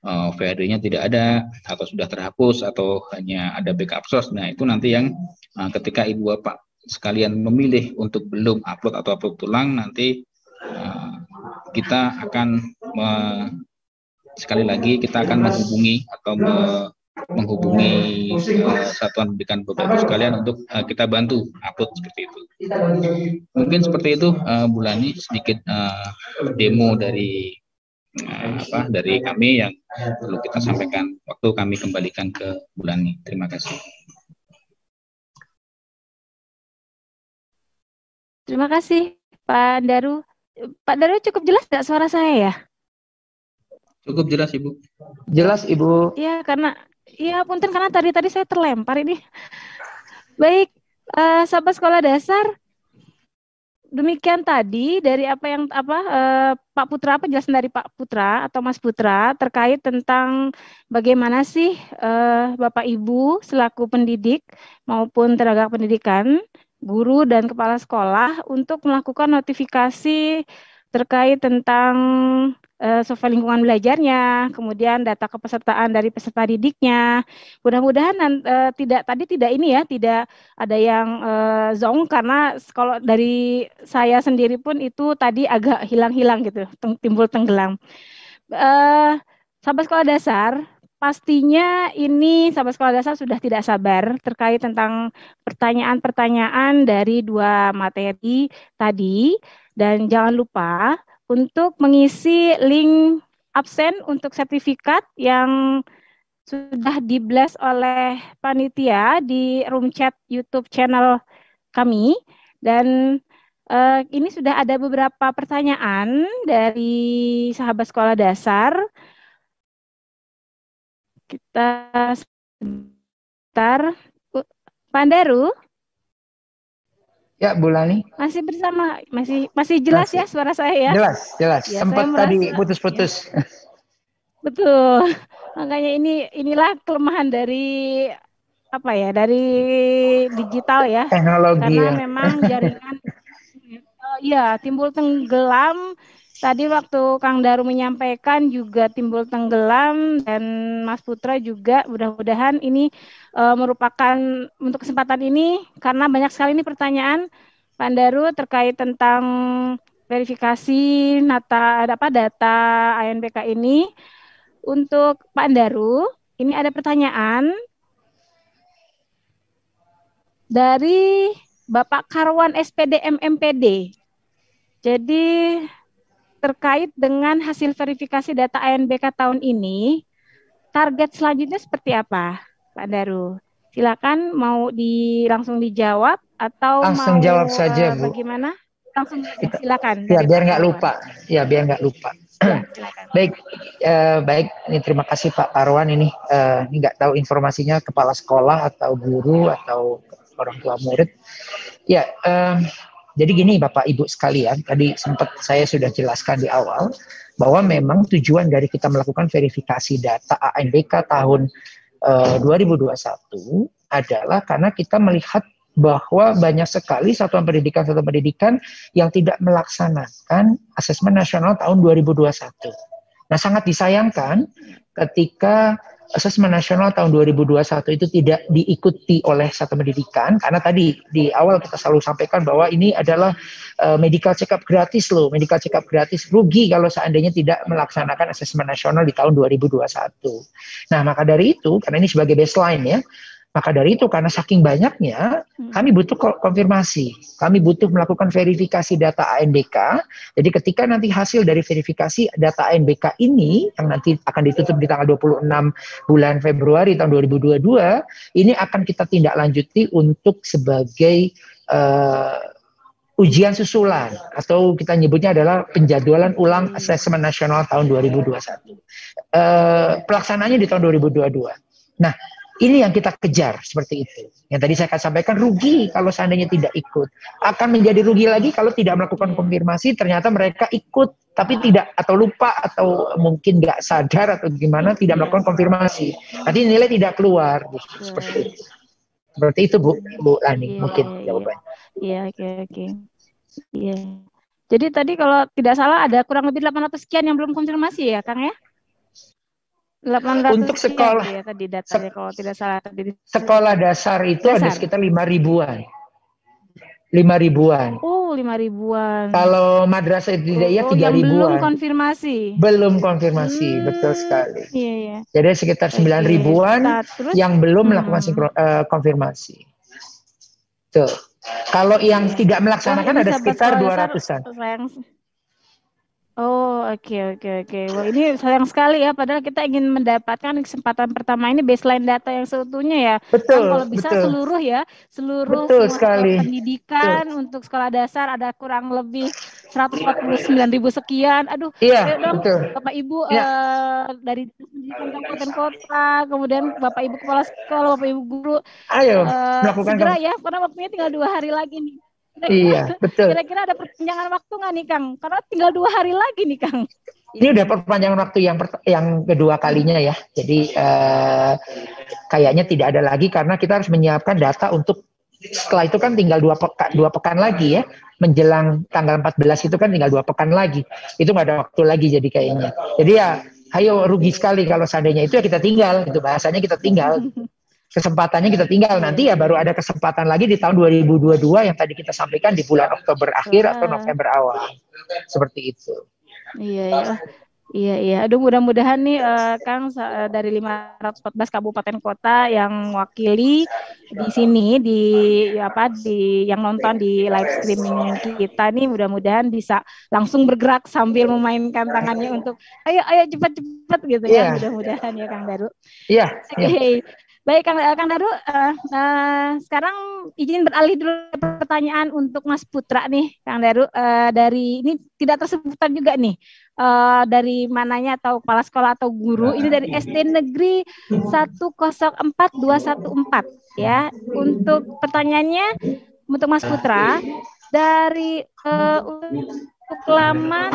VHD-nya tidak ada atau sudah terhapus atau hanya ada backup source. Nah, itu nanti yang ketika Ibu Bapak sekalian memilih untuk belum upload atau upload ulang, nanti kita akan sekali lagi kita akan menghubungi satuan pendidikan Bapak Ibu sekalian untuk kita bantu upload seperti itu. Mungkin seperti itu Bu Lani, sedikit demo dari kami yang perlu kita sampaikan waktu kami kembalikan ke Bu Lani. Terima kasih. Terima kasih Pak Daru. Pak Daru, cukup jelas nggak suara saya ya? Cukup jelas Ibu. Jelas Ibu. Iya, punten karena tadi saya terlempar ini. Baik, sahabat sekolah dasar, demikian tadi dari Pak Putra, penjelasan dari Pak Putra atau Mas Putra terkait tentang bagaimana sih Bapak Ibu selaku pendidik maupun tenaga pendidikan, guru dan kepala sekolah untuk melakukan notifikasi terkait tentang software lingkungan belajarnya, kemudian data kepesertaan dari peserta didiknya. Mudah-mudahan tidak ada yang zonk, karena kalau dari saya sendiri pun itu tadi agak hilang-hilang gitu, timbul tenggelam. Sahabat sekolah dasar, pastinya ini sahabat sekolah dasar sudah tidak sabar terkait tentang pertanyaan-pertanyaan dari dua materi tadi, dan jangan lupa untuk mengisi link absen untuk sertifikat yang sudah di-blast oleh panitia di room chat YouTube channel kami. Dan ini sudah ada beberapa pertanyaan dari sahabat sekolah dasar. Kita sebentar. Pak Daru? Ya, Bu Lani. Masih bersama, masih jelas ya suara saya ya? Jelas. Ya, sempat tadi putus-putus. Ya. Betul. Makanya inilah kelemahan dari dari digital ya. Teknologi. Karena memang jaringan timbul tenggelam. Tadi waktu Kang Daru menyampaikan juga timbul tenggelam, dan Mas Putra juga. Mudah-mudahan ini merupakan untuk kesempatan ini, karena banyak sekali ini pertanyaan Pak Daru terkait tentang verifikasi data ANBK ini. Untuk Pak Daru, ini ada pertanyaan dari Bapak Karwan SPD MMPD. Jadi terkait dengan hasil verifikasi data ANBK tahun ini, target selanjutnya seperti apa, Pak Daru? Silakan, mau langsung dijawab atau langsung jawab saja, Bu. Bagaimana? Langsung silakan. Ya, biar nggak lupa. Ya, Baik, ini terima kasih Pak Karwan. Ini nggak tahu informasinya kepala sekolah atau guru atau orang tua murid. Ya, jadi gini Bapak Ibu sekalian, tadi sempat saya sudah jelaskan di awal bahwa memang tujuan dari kita melakukan verifikasi data ANBK tahun 2021 adalah karena kita melihat bahwa banyak sekali satuan pendidikan yang tidak melaksanakan asesmen nasional tahun 2021. Nah, sangat disayangkan ketika asesmen nasional tahun 2021 itu tidak diikuti oleh satuan pendidikan, karena tadi di awal kita selalu sampaikan bahwa ini adalah medical check-up gratis loh, medical check-up gratis, rugi kalau seandainya tidak melaksanakan asesmen nasional di tahun 2021. Nah, maka dari itu, karena ini sebagai baseline ya, Maka dari itu karena saking banyaknya, kami butuh konfirmasi. Kami butuh melakukan verifikasi data ANBK. Jadi ketika nanti hasil dari verifikasi data ANBK ini, yang nanti akan ditutup di tanggal 26 bulan Februari tahun 2022, ini akan kita tindak lanjuti untuk sebagai ujian susulan, atau kita nyebutnya adalah penjadwalan ulang asesmen nasional tahun 2021. Pelaksanaannya di tahun 2022. Nah, ini yang kita kejar seperti itu. Yang tadi saya akan sampaikan, rugi kalau seandainya tidak ikut. Akan menjadi rugi lagi kalau tidak melakukan konfirmasi, ternyata mereka ikut, tapi tidak, atau lupa, atau mungkin nggak sadar, atau gimana, tidak melakukan konfirmasi. Nanti nilai tidak keluar. Gitu, seperti itu. Seperti itu, Bu Lani, mungkin jawabannya. Iya, oke. Iya. Jadi tadi kalau tidak salah ada kurang lebih 800 sekian yang belum konfirmasi ya, Kang ya? 800 untuk sekolah ya tadi datanya kalau tidak salah tadi. Sekolah dasar itu ada sekitar 5.000-an. 5.000-an. Oh, 5.000-an. Kalau madrasah ibtidaiyah 3.000-an. Yang belum konfirmasi. Belum konfirmasi, betul sekali. Iya. Jadi sekitar 9.000-an yang belum melakukan konfirmasi. Tuh. Kalau yang tidak melaksanakan ada sekitar 200-an. Oh, oke. Wah, ini sayang sekali ya, padahal kita ingin mendapatkan kesempatan pertama ini baseline data yang seutuhnya ya. Betul. Kan kalau bisa seluruh pendidikan untuk sekolah dasar ada kurang lebih 149.000 sekian. Aduh, iya, dong, betul. Bapak Ibu dari pendidikan kabupaten kota, kemudian Bapak Ibu kepala sekolah, Bapak Ibu guru, ayo melakukan segera ya, karena waktunya tinggal 2 hari lagi nih. Iya, betul. Kira-kira ada perpanjangan waktu nggak nih, Kang? Karena tinggal 2 hari lagi nih, Kang. Ini udah perpanjangan waktu yang kedua kalinya ya. Jadi kayaknya tidak ada lagi karena kita harus menyiapkan data untuk setelah itu kan tinggal 2 pekan lagi ya. Menjelang tanggal 14 itu kan tinggal 2 pekan lagi. Itu nggak ada waktu lagi jadi kayaknya. Jadi ya, ayo rugi sekali kalau seandainya itu ya kita tinggal. Itu bahasanya kita tinggal. Kesempatannya kita tinggal, nanti ya baru ada kesempatan lagi di tahun 2022 yang tadi kita sampaikan di bulan Oktober akhir atau November awal. Seperti itu. Iya. Aduh, mudah-mudahan nih Kang dari 514 kabupaten kota yang mewakili di sini yang nonton di live streaming kita nih, mudah-mudahan bisa langsung bergerak sambil memainkan tangannya untuk ayo cepat gitu ya. Mudah-mudahan ya Kang Daru. Iya. Oke. Baik, Kang Daru, sekarang izin beralih dulu pertanyaan untuk Mas Putra nih, Kang Daru. Dari ini tidak tersebutkan juga nih, dari mananya atau kepala sekolah atau guru. Ini dari SD Negeri 104214 ya. Untuk pertanyaannya untuk Mas Putra, dari untuk laman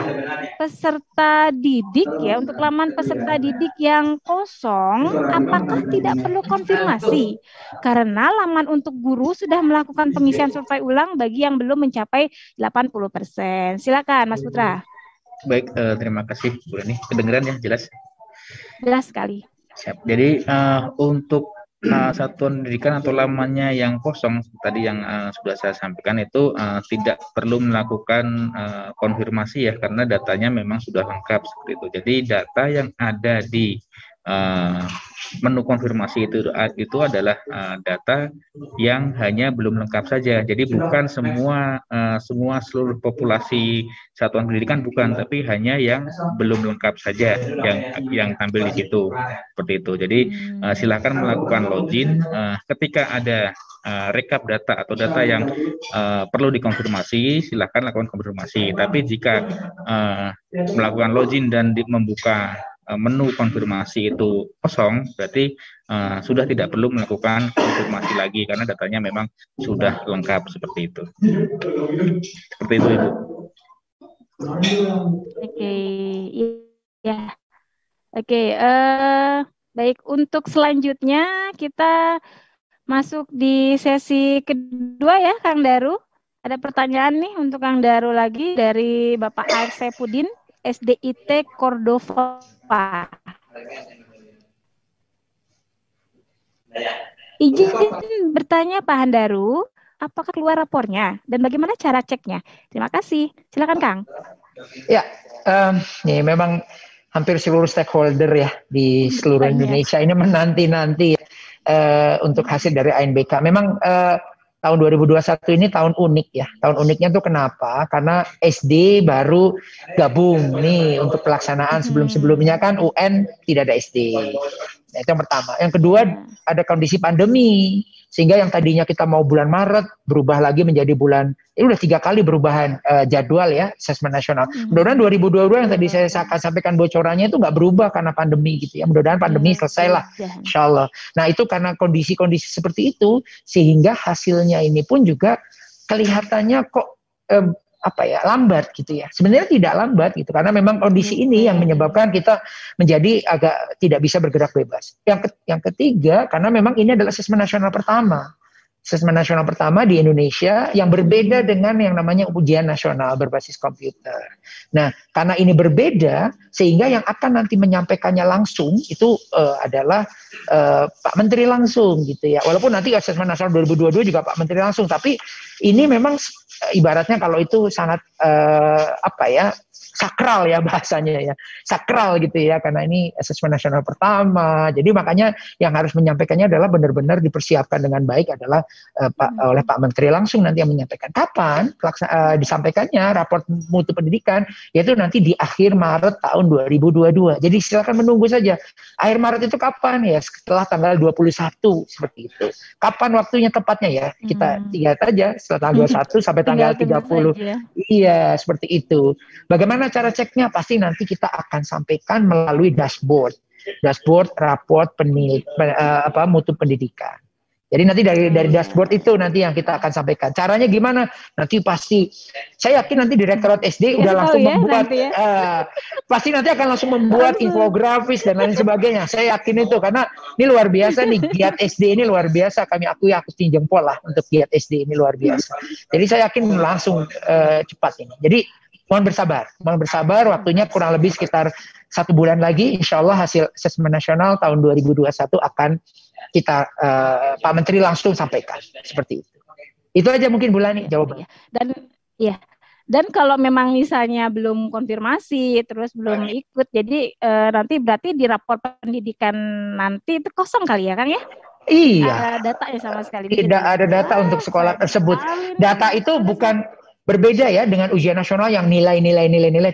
peserta didik ya, untuk laman peserta didik yang kosong, apakah tidak perlu konfirmasi? Karena laman untuk guru sudah melakukan pengisian survei ulang bagi yang belum mencapai 80%. Silakan Mas Putra. Baik, terima kasih Bu Leni. Kedengeran ya, jelas? Jelas sekali. Siap. Jadi untuk satuan pendidikan atau lamannya yang kosong tadi yang sudah saya sampaikan itu tidak perlu melakukan konfirmasi ya, karena datanya memang sudah lengkap seperti itu. Jadi data yang ada di menu konfirmasi itu adalah data yang hanya belum lengkap saja. Jadi bukan semua seluruh populasi satuan pendidikan, bukan, tapi hanya yang belum lengkap saja yang tampil di situ seperti itu. Jadi silakan melakukan login ketika ada rekap data atau data yang perlu dikonfirmasi, silakan lakukan konfirmasi. Tapi jika melakukan login dan membuka menu konfirmasi itu kosong, berarti sudah tidak perlu melakukan konfirmasi lagi karena datanya memang sudah lengkap seperti itu. Seperti itu, Ibu. Oke, ya. Oke, baik, untuk selanjutnya kita masuk di sesi kedua ya, Kang Daru. Ada pertanyaan nih untuk Kang Daru lagi dari Bapak Arif Saipudin, SDIT Cordova. Izin bertanya Pak Handaru, apakah keluar rapornya dan bagaimana cara ceknya? Terima kasih. Silakan Kang. Ya, ini memang hampir seluruh stakeholder ya di seluruh Indonesia ini menanti-nanti untuk hasil dari ANBK. Memang tahun 2021 ini tahun unik ya. Tahun uniknya tuh kenapa? Karena SD baru gabung nih untuk pelaksanaan. Sebelum-sebelumnya kan UN tidak ada SD. Nah, itu yang pertama. Yang kedua, ada kondisi pandemi. Sehingga yang tadinya kita mau bulan Maret, berubah lagi menjadi bulan, ini udah 3 kali perubahan jadwal ya, asesmen nasional. Mudah-mudahan 2022 yang tadi saya akan sampaikan bocorannya itu nggak berubah karena pandemi gitu ya. Mudah-mudahan pandemi selesai lah, insya Allah. Nah itu karena kondisi-kondisi seperti itu, sehingga hasilnya ini pun juga kelihatannya kok lambat gitu ya. Sebenarnya tidak lambat gitu, karena memang kondisi ini yang menyebabkan kita menjadi agak tidak bisa bergerak bebas. Yang ketiga, karena memang ini adalah asesmen nasional pertama. Asesmen nasional pertama di Indonesia yang berbeda dengan yang namanya ujian nasional berbasis komputer. Nah, karena ini berbeda, sehingga yang akan nanti menyampaikannya langsung itu adalah Pak Menteri langsung gitu ya. Walaupun nanti asesmen nasional 2022 juga Pak Menteri langsung, tapi ini memang ibaratnya kalau itu sangat sakral ya bahasanya ya, sakral gitu ya, karena ini asesmen nasional pertama. Jadi makanya yang harus menyampaikannya adalah benar-benar dipersiapkan dengan baik adalah oleh Pak Menteri langsung nanti yang menyampaikan. Kapan disampaikannya raport mutu pendidikan? Yaitu nanti di akhir Maret tahun 2022. Jadi silakan menunggu saja. Akhir Maret itu kapan ya? Setelah tanggal 21 seperti itu. Kapan waktunya tepatnya ya? Kita lihat aja setelah tanggal 21 sampai tanggal 30. Iya, seperti itu. Bagaimana cara ceknya? Pasti nanti kita akan sampaikan melalui dashboard raport mutu pendidikan. Jadi nanti dari dashboard itu nanti yang kita akan sampaikan. Caranya gimana? Nanti pasti, saya yakin nanti Direktorat SD udah langsung membuat, pasti nanti akan langsung membuat infografis dan lain sebagainya. Saya yakin itu, karena ini luar biasa nih, giat SD ini luar biasa. Kami akui, aku jempol lah untuk giat SD ini luar biasa. Jadi saya yakin langsung cepat ini. Jadi mohon bersabar, waktunya kurang lebih sekitar 1 bulan lagi, insya Allah hasil asesmen nasional tahun 2021 akan kita Pak Menteri langsung sampaikan seperti itu. Itu aja mungkin Bulani jawabannya. Dan kalau memang misalnya belum konfirmasi, terus belum ikut, jadi nanti berarti di rapor pendidikan nanti itu kosong kali ya Kang ya? Iya. Datanya sama sekali. Tidak ada data untuk sekolah tersebut. Data itu bukan berbeda ya dengan ujian nasional yang nilai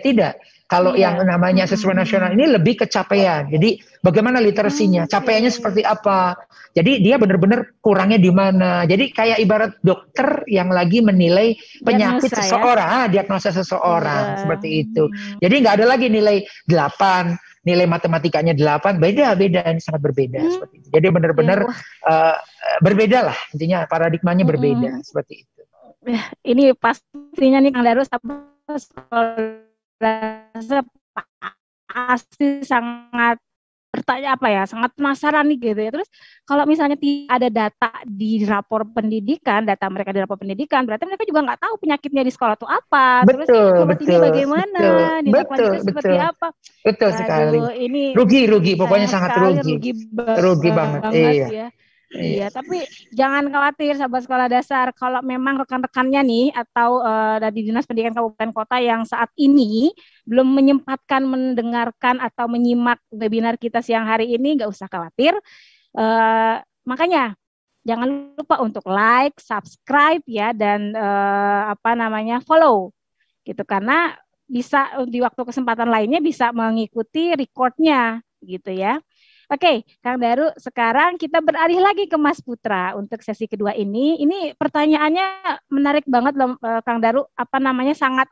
tidak. Kalau yang namanya asesmen nasional ini lebih ke capaian. Jadi bagaimana literasinya, capaiannya seperti apa. Jadi dia benar-benar kurangnya di mana. Jadi kayak ibarat dokter yang lagi menilai penyakit seseorang, diagnosa seseorang seperti itu. Jadi nggak ada lagi nilai 8, nilai matematikanya 8, beda, ini sangat berbeda seperti itu. Jadi benar-benar berbeda lah, intinya paradigmanya berbeda seperti itu. Ini pastinya nih Kang Daru pasti sangat sangat penasaran nih gitu ya. Terus kalau misalnya tidak ada data di rapor pendidikan, data mereka di rapor pendidikan, berarti mereka juga nggak tahu penyakitnya di sekolah itu apa. Terus obatnya bagaimana, seperti apa. Betul sekali. Ini rugi, pokoknya sangat rugi banget. Iya, tapi jangan khawatir sahabat sekolah dasar, kalau memang rekan-rekannya nih atau dari Dinas Pendidikan Kabupaten Kota yang saat ini belum menyempatkan mendengarkan atau menyimak webinar kita siang hari ini, nggak usah khawatir. Makanya jangan lupa untuk like, subscribe ya, dan follow gitu, karena bisa di waktu kesempatan lainnya bisa mengikuti recordnya gitu ya. Oke, Kang Daru, sekarang kita beralih lagi ke Mas Putra untuk sesi kedua ini. Ini pertanyaannya menarik banget loh, Kang Daru. Sangat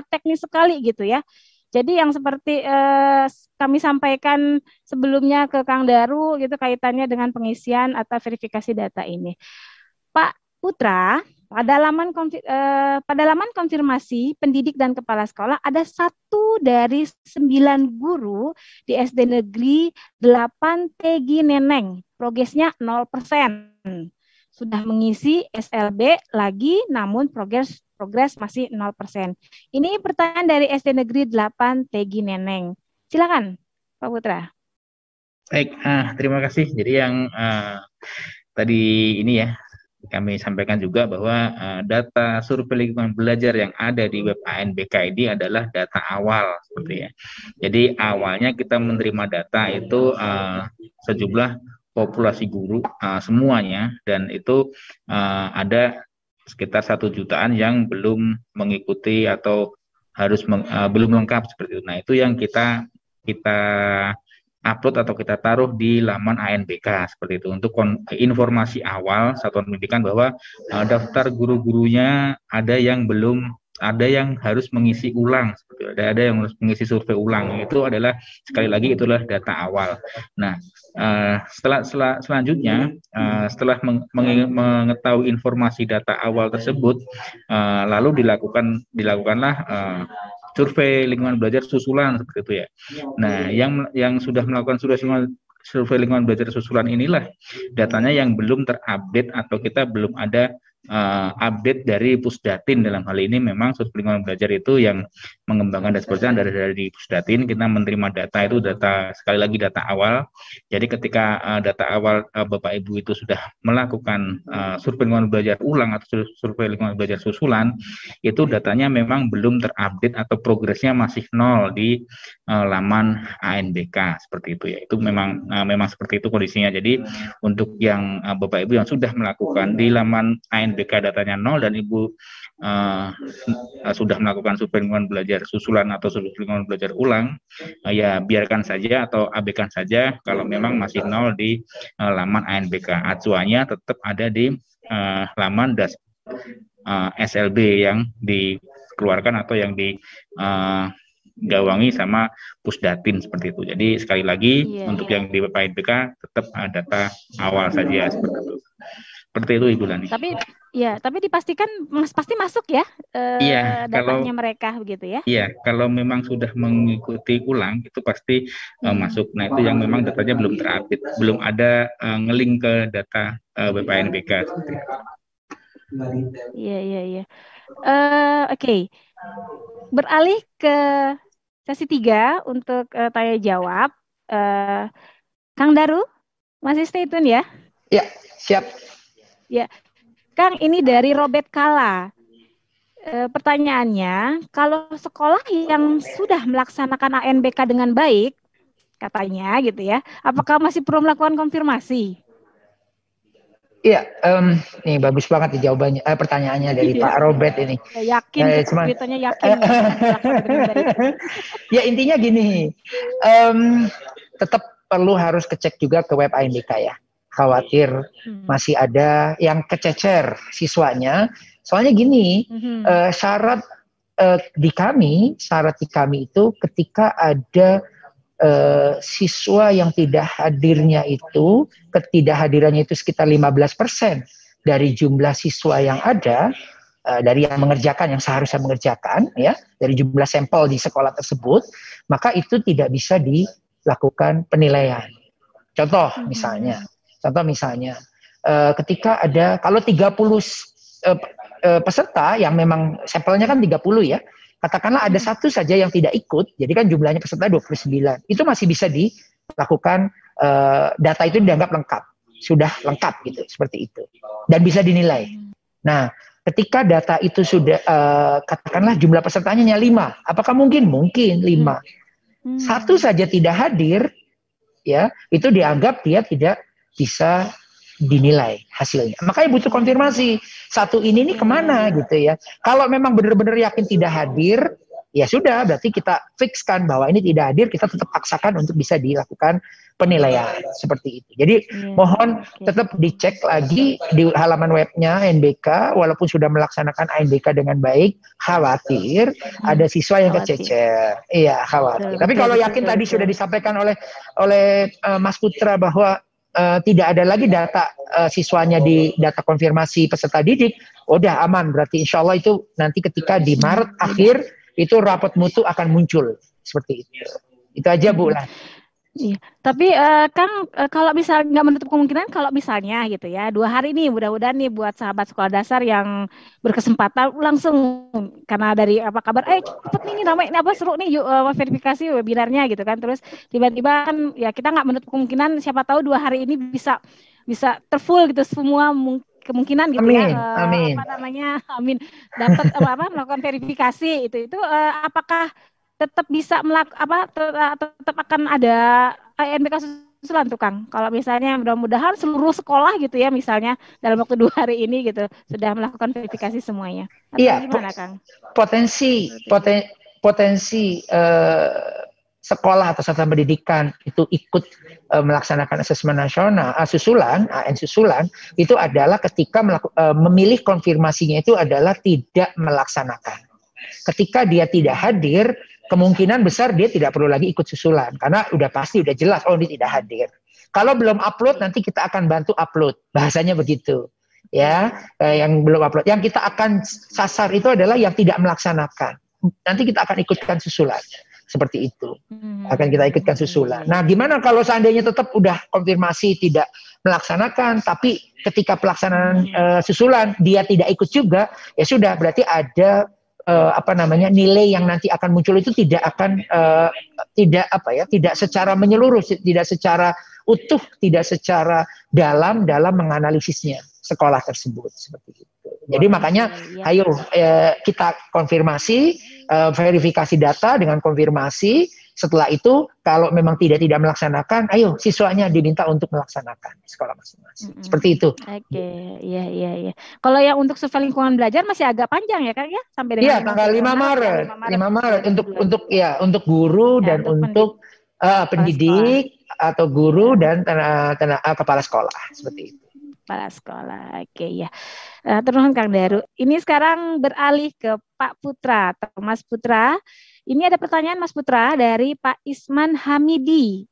teknis sekali gitu ya. Jadi yang seperti kami sampaikan sebelumnya ke Kang Daru gitu, kaitannya dengan pengisian atau verifikasi data ini. Pak Putra, pada laman konfirmasi pendidik dan kepala sekolah ada 1 dari 9 guru di SD Negeri 8 Tegi Neneng. Progresnya 0%. Sudah mengisi SLB lagi, namun progres masih 0%. Ini pertanyaan dari SD Negeri 8 Tegi Neneng. Silakan, Pak Putra. Baik, terima kasih. Jadi yang tadi ini ya, kami sampaikan juga bahwa data survei lingkungan belajar yang ada di web ANBK ini adalah data awal seperti ya. Jadi awalnya kita menerima data itu sejumlah populasi guru semuanya, dan itu ada sekitar 1 jutaan yang belum mengikuti atau belum lengkap seperti itu. Nah, itu yang kita upload atau kita taruh di laman ANBK seperti itu untuk informasi awal satuan pendidikan bahwa daftar guru-gurunya ada yang harus mengisi ulang seperti itu. Ada yang harus mengisi survei ulang. Itu adalah sekali lagi itulah data awal. Nah, selanjutnya setelah mengetahui informasi data awal tersebut, lalu dilakukanlah survei lingkungan belajar susulan seperti itu ya. Nah, yang sudah melakukan survei lingkungan belajar susulan inilah datanya yang belum terupdate atau kita belum ada update dari Pusdatin. Dalam hal ini memang survei lingkungan belajar itu yang mengembangkan dashboardnya dari Pusdatin. Kita menerima data itu sekali lagi data awal. Jadi ketika data awal Bapak Ibu itu sudah melakukan survei lingkungan belajar ulang atau survei lingkungan belajar susulan, itu datanya memang belum terupdate atau progresnya masih 0 di laman ANBK seperti itu ya. Itu memang seperti itu kondisinya. Jadi untuk yang Bapak Ibu yang sudah melakukan di laman ANBK datanya 0 dan Ibu sudah melakukan survei lingkungan belajar susulan atau survei lingkungan belajar ulang, ya biarkan saja atau abaikan saja kalau memang masih 0 di laman ANBK. Acuannya tetap ada di laman SLB yang dikeluarkan atau yang digawangi sama Pusdatin seperti itu. Jadi sekali lagi untuk yang di ANBK tetap data awal saja seperti itu. Seperti itu Ibu Lani. Tapi dipastikan pasti masuk ya datanya mereka begitu ya. Iya, kalau memang sudah mengikuti ulang itu pasti masuk. Nah, itu yang memang datanya belum terupdate, belum ada ngelink ke data BPNBK seperti itu. Iya. Oke. Beralih ke sesi 3 untuk tanya jawab. Kang Daru, masih stay tune ya? Ya, siap. Ya, Kang, ini dari Robert Kala. Pertanyaannya, kalau sekolah yang sudah melaksanakan ANBK dengan baik, katanya gitu ya, apakah masih perlu melakukan konfirmasi? Iya, ini bagus banget jawabannya, pertanyaannya dari Pak Robert ini. Yakin, ceritanya yakin. Ya intinya gini, tetap harus kecek juga ke web ANBK ya. Khawatir masih ada yang kececer siswanya. Soalnya gini, syarat di kami itu ketika ada siswa yang tidak hadirnya itu, ketidakhadirannya itu sekitar 15% dari jumlah siswa yang ada, dari yang mengerjakan, yang seharusnya mengerjakan, ya, dari jumlah sampel di sekolah tersebut, maka itu tidak bisa dilakukan penilaian. Contoh misalnya, ketika ada, kalau 30 peserta yang memang sampelnya kan 30 ya, katakanlah ada satu saja yang tidak ikut, jadi kan jumlahnya peserta 29, itu masih bisa dilakukan, data itu dianggap lengkap, sudah lengkap gitu, seperti itu, dan bisa dinilai. Nah, ketika data itu sudah, katakanlah jumlah pesertanya hanya 5, apakah mungkin? Mungkin 5. Satu saja tidak hadir, ya, itu dianggap dia tidak bisa dinilai hasilnya. Makanya butuh konfirmasi. Satu ini nih kemana gitu ya. Kalau memang benar-benar yakin tidak hadir, ya sudah, berarti kita fixkan bahwa ini tidak hadir, kita tetap paksakan untuk bisa dilakukan penilaian seperti itu. Jadi mohon tetap dicek lagi di halaman webnya ANBK, walaupun sudah melaksanakan ANBK dengan baik, khawatir ada siswa yang kececer. Iya, khawatir. Tapi kalau yakin tadi sudah disampaikan oleh Mas Putra bahwa tidak ada lagi data siswanya di data konfirmasi peserta didik, udah aman, berarti insya Allah itu nanti ketika di Maret akhir itu rapot mutu akan muncul seperti itu. Itu aja Bu lah. Iya, tapi Kang, kalau bisa nggak menutup kemungkinan kalau misalnya gitu ya, 2 hari nih mudah-mudahan nih buat sahabat sekolah dasar yang berkesempatan langsung karena dari apa kabar, cepet nih ramai ini apa seru nih yuk verifikasi webinarnya gitu kan, terus tiba-tiba kan ya kita nggak menutup kemungkinan siapa tahu 2 hari ini bisa terfull gitu semua kemungkinan gitu. Amin. Amin. Amin, dapat melakukan verifikasi itu apakah tetap bisa tetap akan ada ANBK susulan tuh Kang. Kalau misalnya mudah-mudahan seluruh sekolah gitu ya, misalnya dalam waktu 2 hari ini gitu sudah melakukan verifikasi semuanya. Atau Iya, gimana Kang? potensi sekolah atau satuan pendidikan itu ikut melaksanakan asesmen nasional susulan AN susulan itu adalah ketika memilih konfirmasinya itu adalah tidak melaksanakan. Ketika dia tidak hadir, kemungkinan besar dia tidak perlu lagi ikut susulan karena udah pasti udah jelas dia tidak hadir. Kalau belum upload nanti kita akan bantu upload, bahasanya begitu. Ya, yang belum upload. Yang kita akan sasar itu adalah yang tidak melaksanakan. Nanti kita akan ikutkan susulan. Seperti itu. Akan kita ikutkan susulan. Nah, gimana kalau seandainya tetap udah konfirmasi tidak melaksanakan, tapi ketika pelaksanaan susulan dia tidak ikut juga, ya sudah berarti ada nilai yang nanti akan muncul itu tidak akan tidak secara menyeluruh, tidak secara utuh, tidak secara dalam menganalisisnya sekolah tersebut seperti itu. Jadi makanya ayo kita konfirmasi, verifikasi data dengan konfirmasi. Setelah itu kalau memang tidak melaksanakan, ayo siswanya diminta untuk melaksanakan di sekolah masing-masing. Seperti itu. Oke, iya. Kalau yang untuk survei lingkungan belajar masih agak panjang ya Kang ya, sampai dengan tanggal 5 Maret. 5 Maret untuk guru dan untuk pendidik atau guru dan kepala sekolah seperti itu. Kepala sekolah, oke ya. Terus Kang Daru, ini sekarang beralih ke Pak Putra atau Mas Putra. Ini ada pertanyaan Mas Putra dari Pak Isman Hamidi.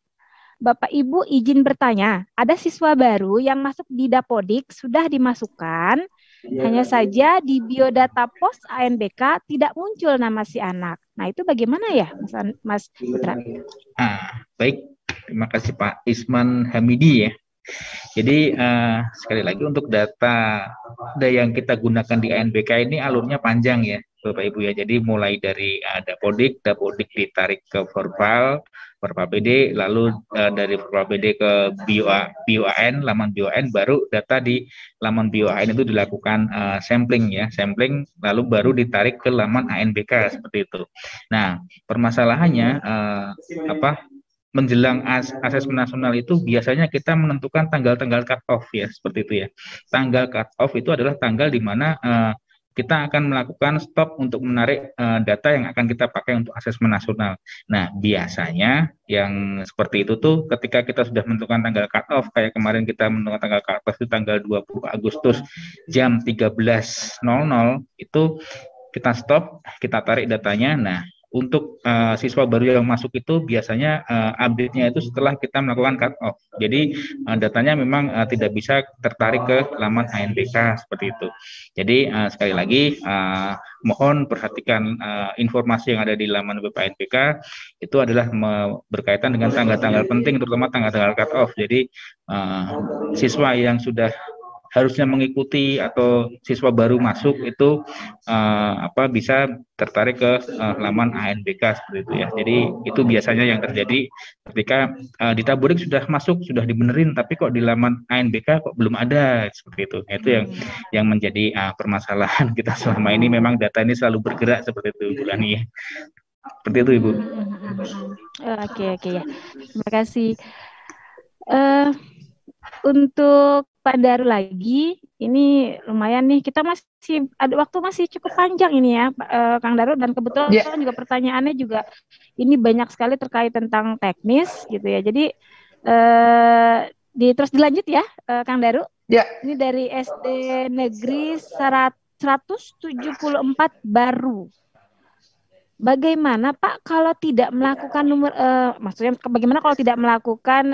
Bapak Ibu izin bertanya, ada siswa baru yang masuk di Dapodik sudah dimasukkan, hanya saja di biodata pos ANBK tidak muncul nama si anak. Nah itu bagaimana ya Mas Putra? Baik, terima kasih Pak Isman Hamidi ya. Jadi sekali lagi untuk data yang kita gunakan di ANBK ini alurnya panjang ya Bapak Ibu ya. Jadi mulai dari Dapodik ditarik ke Forpal PD, lalu dari Forpal PD ke BioAN, laman BioAN, baru data di laman BioAN itu dilakukan sampling lalu baru ditarik ke laman ANBK seperti itu. Nah permasalahannya menjelang asesmen nasional itu biasanya kita menentukan tanggal-tanggal cut-off ya, seperti itu ya. Tanggal cut-off itu adalah tanggal di mana kita akan melakukan stop untuk menarik data yang akan kita pakai untuk asesmen nasional. Nah, biasanya yang seperti itu tuh ketika kita sudah menentukan tanggal cut-off, kayak kemarin kita menentukan tanggal cut-off itu tanggal 20 Agustus jam 13.00, itu kita stop, kita tarik datanya. Nah, untuk siswa baru yang masuk itu biasanya update-nya itu setelah kita melakukan cut-off. Jadi datanya memang tidak bisa tertarik ke laman ANBK seperti itu. Jadi sekali lagi mohon perhatikan informasi yang ada di laman web ANBK itu adalah berkaitan dengan tanggal-tanggal penting, terutama tanggal-tanggal cut-off. Jadi siswa yang sudah harusnya mengikuti atau siswa baru masuk itu bisa tertarik ke laman ANBK seperti itu ya. Jadi itu biasanya yang terjadi ketika di Dapodik sudah masuk, sudah dibenerin, tapi kok di laman ANBK kok belum ada seperti itu. Itu yang menjadi permasalahan kita selama ini. Memang data ini selalu bergerak seperti itu, Bu Lani. Seperti itu, Ibu. Oke ya. Terima kasih. Untuk Pak Daru lagi, ini lumayan nih, kita masih ada waktu masih cukup panjang ini ya, Kang Daru, dan kebetulan juga pertanyaannya juga ini banyak sekali terkait tentang teknis gitu ya. Jadi terus dilanjut ya, Kang Daru. Ya. Ini dari SD Negeri 174 Baru. Bagaimana Pak kalau tidak melakukan maksudnya bagaimana kalau tidak melakukan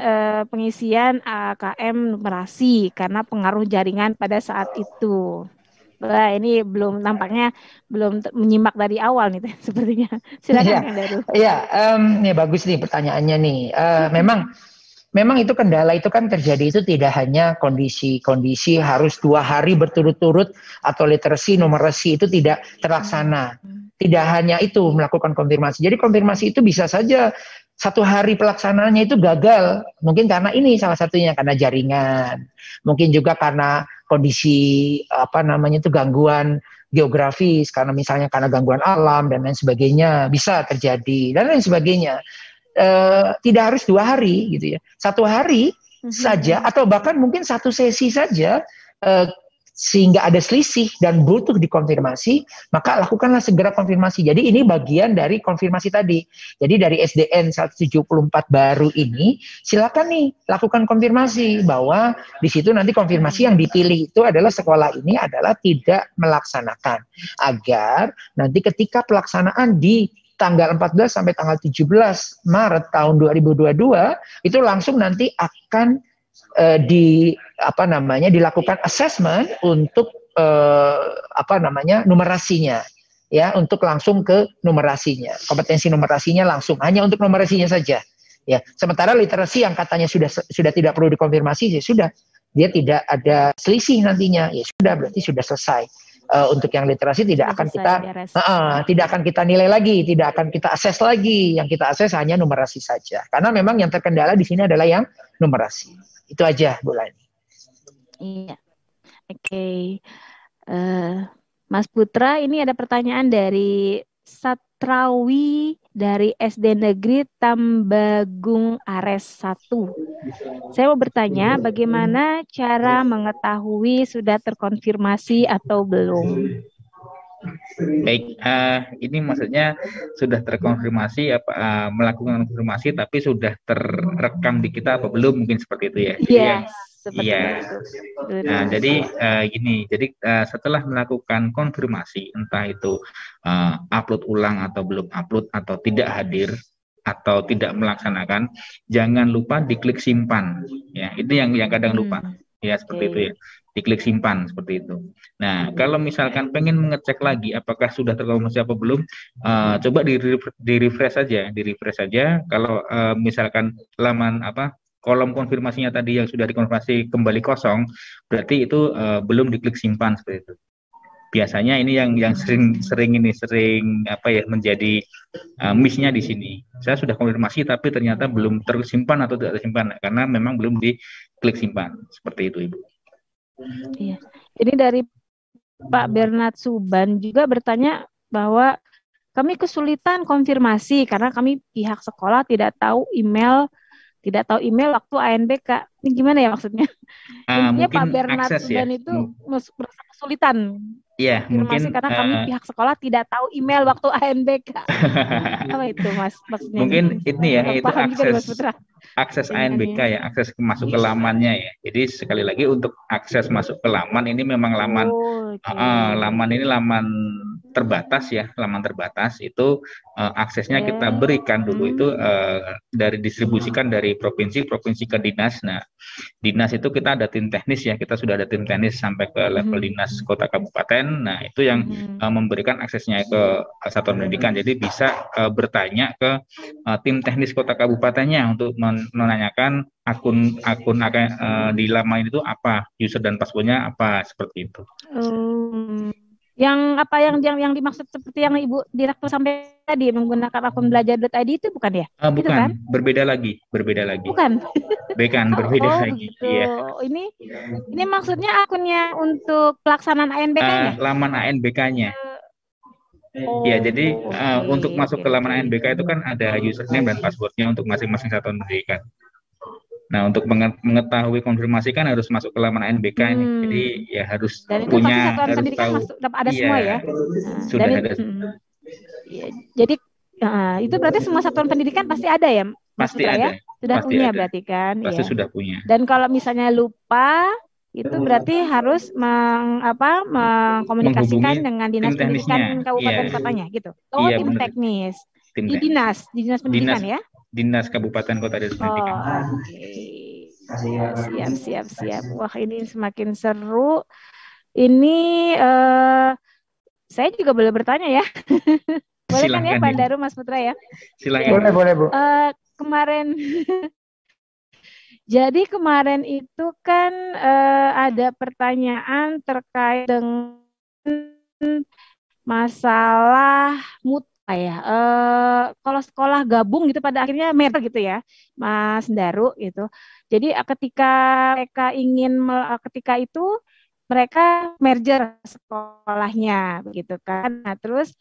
pengisian AKM numerasi karena pengaruh jaringan pada saat itu? Wah, ini nampaknya belum menyimak dari awal nih sepertinya. Silakan Kang Daru. Iya, nih bagus nih pertanyaannya nih. Memang itu kendala itu kan terjadi itu tidak hanya kondisi harus 2 hari berturut-turut atau literasi numerasi itu tidak terlaksana. Tidak hanya itu melakukan konfirmasi. Jadi konfirmasi itu bisa saja 1 hari pelaksanaannya itu gagal. Mungkin karena ini salah satunya karena jaringan. Mungkin juga karena kondisi gangguan geografis, karena misalnya karena gangguan alam dan lain sebagainya bisa terjadi dan lain sebagainya. tidak harus 2 hari gitu ya. 1 hari saja atau bahkan mungkin 1 sesi saja sehingga ada selisih dan butuh dikonfirmasi, maka lakukanlah segera konfirmasi. Jadi ini bagian dari konfirmasi tadi. Jadi dari SDN 174 baru ini, silakan nih lakukan konfirmasi bahwa di situ nanti konfirmasi yang dipilih itu adalah sekolah ini adalah tidak melaksanakan. Agar nanti ketika pelaksanaan di tanggal 14 sampai tanggal 17 Maret tahun 2022 itu langsung nanti akan dilakukan assessment untuk numerasinya ya, untuk langsung ke numerasinya, kompetensi numerasinya langsung hanya untuk numerasinya saja ya. Sementara literasi yang katanya sudah tidak perlu dikonfirmasi, ya sudah, dia tidak ada selisih nantinya, ya sudah, berarti sudah selesai. Untuk yang literasi tidak akan kita nilai lagi, tidak akan kita akses lagi. Yang kita akses hanya numerasi saja, karena memang yang terkendala di sini adalah yang numerasi. Itu aja, Bu Lani. Iya, oke. Mas Putra, ini ada pertanyaan dari Satrawi dari SD Negeri Tambagung Ares 1. Saya mau bertanya, bagaimana cara mengetahui sudah terkonfirmasi atau belum? Baik, ini maksudnya sudah terkonfirmasi melakukan konfirmasi tapi sudah terekam di kita apa belum, mungkin seperti itu ya. Iya. Nah, jadi gini, jadi setelah melakukan konfirmasi, entah itu upload ulang atau belum upload atau tidak hadir atau tidak melaksanakan, jangan lupa diklik simpan. Ya, itu yang kadang lupa. Ya, seperti itu ya. Diklik simpan seperti itu. Nah, kalau misalkan pengen mengecek lagi apakah sudah terkonfirmasi apa belum, coba di refresh saja. Kalau misalkan kolom konfirmasinya tadi yang sudah dikonfirmasi kembali kosong, berarti itu belum diklik simpan seperti itu. Biasanya ini yang sering menjadi miss-nya di sini. Saya sudah konfirmasi tapi ternyata belum tersimpan atau tidak tersimpan karena memang belum diklik simpan. Seperti itu, Ibu. Iya. Ini dari Pak Bernard Suban juga bertanya bahwa kami kesulitan konfirmasi karena kami pihak sekolah tidak tahu email waktu ANBK. Ini gimana ya maksudnya? Intinya Pak Bernard Suban itu merasa kesulitan. Iya, mungkin karena kami pihak sekolah tidak tahu email waktu ANBK. Apa itu, Mas? Maksudnya mungkin ini ya, itu akses ANBK ya, akses masuk ke lamannya ya. Jadi sekali lagi untuk akses masuk ke laman ini memang laman ini laman terbatas ya, laman terbatas itu aksesnya kita berikan dulu itu distribusikan dari provinsi ke dinas. Nah, dinas itu kita ada tim teknis ya, kita sudah ada tim teknis sampai ke level dinas kota kabupaten. Nah, itu yang memberikan aksesnya ke satuan pendidikan. Jadi bisa bertanya ke tim teknis kota kabupatennya untuk menanyakan akun di laman itu apa, user dan passwordnya apa, seperti itu. Yang dimaksud seperti yang Ibu Direktur sampai tadi menggunakan akun belajar.id itu bukan ya? Bukan, itu kan? berbeda lagi. Bukan. Berbeda lagi. Gitu. Iya. Ini maksudnya akunnya untuk pelaksanaan ANBK-nya? Laman ANBK-nya. Ya, jadi untuk masuk ke laman ANBK itu kan ada username dan passwordnya untuk masing-masing satuan pendidikan. Nah, untuk mengetahui konfirmasi kan harus masuk ke laman ANBK ini. Jadi ya harus dan punya, harus tahu. Ada semua ya. Sudah ada. Jadi itu berarti semua satuan pendidikan pasti ada ya? Pasti ada. Ya? Sudah pasti punya ada. Berarti kan? Pasti sudah punya. Dan kalau misalnya lupa, itu berarti harus mengkomunikasikan dengan dinas pendidikan kabupaten kotanya gitu. Tim teknis. Di dinas pendidikan ya? Dinas kabupaten kota dan pendidikan. Siap. Wah, ini semakin seru. Ini saya juga boleh bertanya ya. Boleh kan ya, Pak Daru, Mas Putra ya? Silakan. Boleh, Bu. Kemarin jadi kemarin itu kan ada pertanyaan terkait dengan masalah ya, kalau sekolah gabung gitu pada akhirnya merger gitu ya, Mas Daru gitu. Jadi ketika itu mereka merger sekolahnya begitu kan. Nah, terus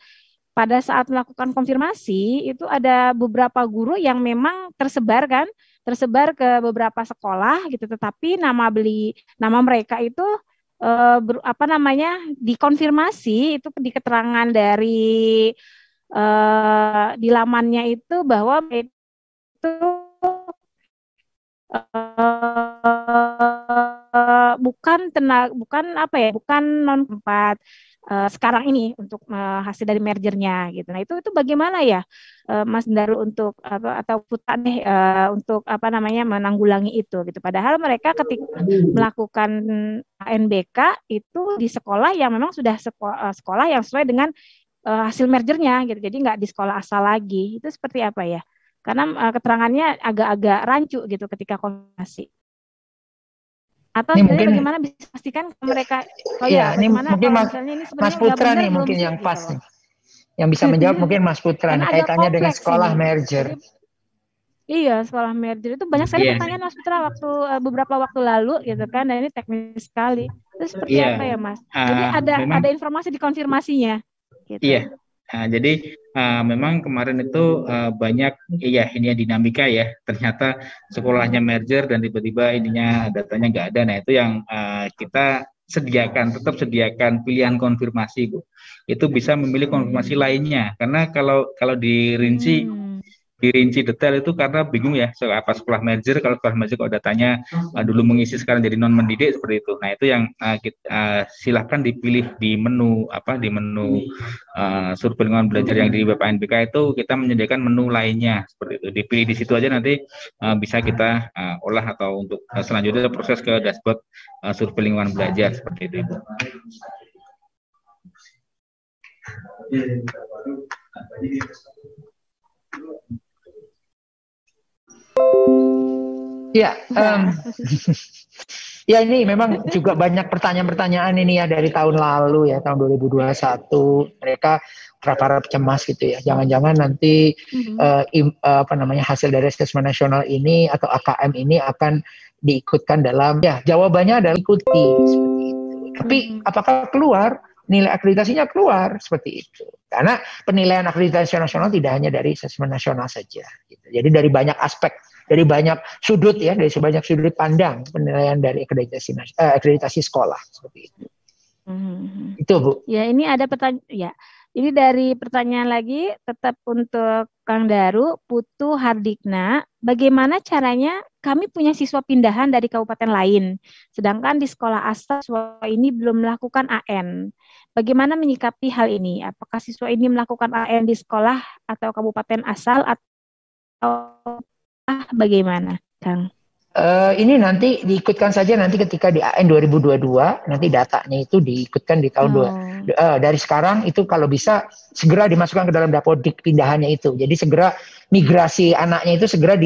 pada saat melakukan konfirmasi itu ada beberapa guru yang memang tersebar ke beberapa sekolah gitu, tetapi nama mereka itu dikonfirmasi itu di keterangan dari di lamannya itu bahwa itu bukan non tempat sekarang ini untuk hasil dari mergernya gitu. Nah itu bagaimana ya Mas Daru untuk atau Putra deh untuk menanggulangi itu gitu. Padahal mereka ketika melakukan ANBK itu di sekolah yang memang sudah sekolah yang sesuai dengan hasil mergernya gitu. Jadi nggak di sekolah asal lagi. Itu seperti apa ya? Karena keterangannya agak-agak rancu gitu ketika konfirmasi. Atau sebenarnya bagaimana bisa pastikan mereka ini mungkin Mas Putra nih mungkin yang pas nih. Yang bisa menjawab mungkin Mas Putra nih, kaitannya dengan sekolah merger. Iya, sekolah merger itu banyak sekali pertanyaan Mas Putra beberapa waktu lalu gitu kan, dan ini teknis sekali. Itu seperti apa ya Mas? Jadi ada informasi di konfirmasinya gitu. Iya. Jadi memang kemarin itu banyak ini dinamika ya. Ternyata sekolahnya merger dan tiba-tiba datanya nggak ada. Nah itu yang kita tetap sediakan pilihan konfirmasi, Bu. Itu bisa memilih konfirmasi lainnya. Karena kalau dirinci detail itu karena bingung ya apa sekolah merger, kalau datanya dulu mengisi sekarang jadi non mendidik seperti itu. Nah itu yang silahkan dipilih di menu survei lingkungan belajar yang di BPNBK itu kita menyediakan menu lainnya seperti itu. Dipilih di situ aja, nanti bisa kita olah atau untuk selanjutnya proses ke dashboard survei lingkungan belajar seperti itu. Ya, ya ini memang juga banyak pertanyaan-pertanyaan ini ya dari tahun lalu ya, tahun 2021 mereka harap cemas gitu ya. Jangan-jangan nanti hasil dari asesmen nasional ini atau AKM ini akan diikutkan dalam, ya jawabannya adalah ikuti seperti itu. Tapi apakah keluar nilai akreditasinya keluar seperti itu? Karena penilaian akreditasi nasional tidak hanya dari asesmen nasional saja gitu. Jadi dari banyak aspek, dari banyak sudut ya, dari sebanyak sudut pandang penilaian dari akreditasi sekolah seperti itu. Itu Bu. Ya ini ada pertanyaan ya. Ini dari pertanyaan lagi tetap untuk Kang Daru, Putu Hardikna. Bagaimana caranya kami punya siswa pindahan dari kabupaten lain, sedangkan di sekolah asal siswa ini belum melakukan AN. Bagaimana menyikapi hal ini? Apakah siswa ini melakukan AN di sekolah atau kabupaten asal atau bagaimana, Kang? Ini nanti diikutkan saja nanti ketika di AN 2022, nanti datanya itu diikutkan di tahun dari sekarang itu kalau bisa segera dimasukkan ke dalam Dapodik pindahannya itu. Jadi segera migrasi anaknya itu segera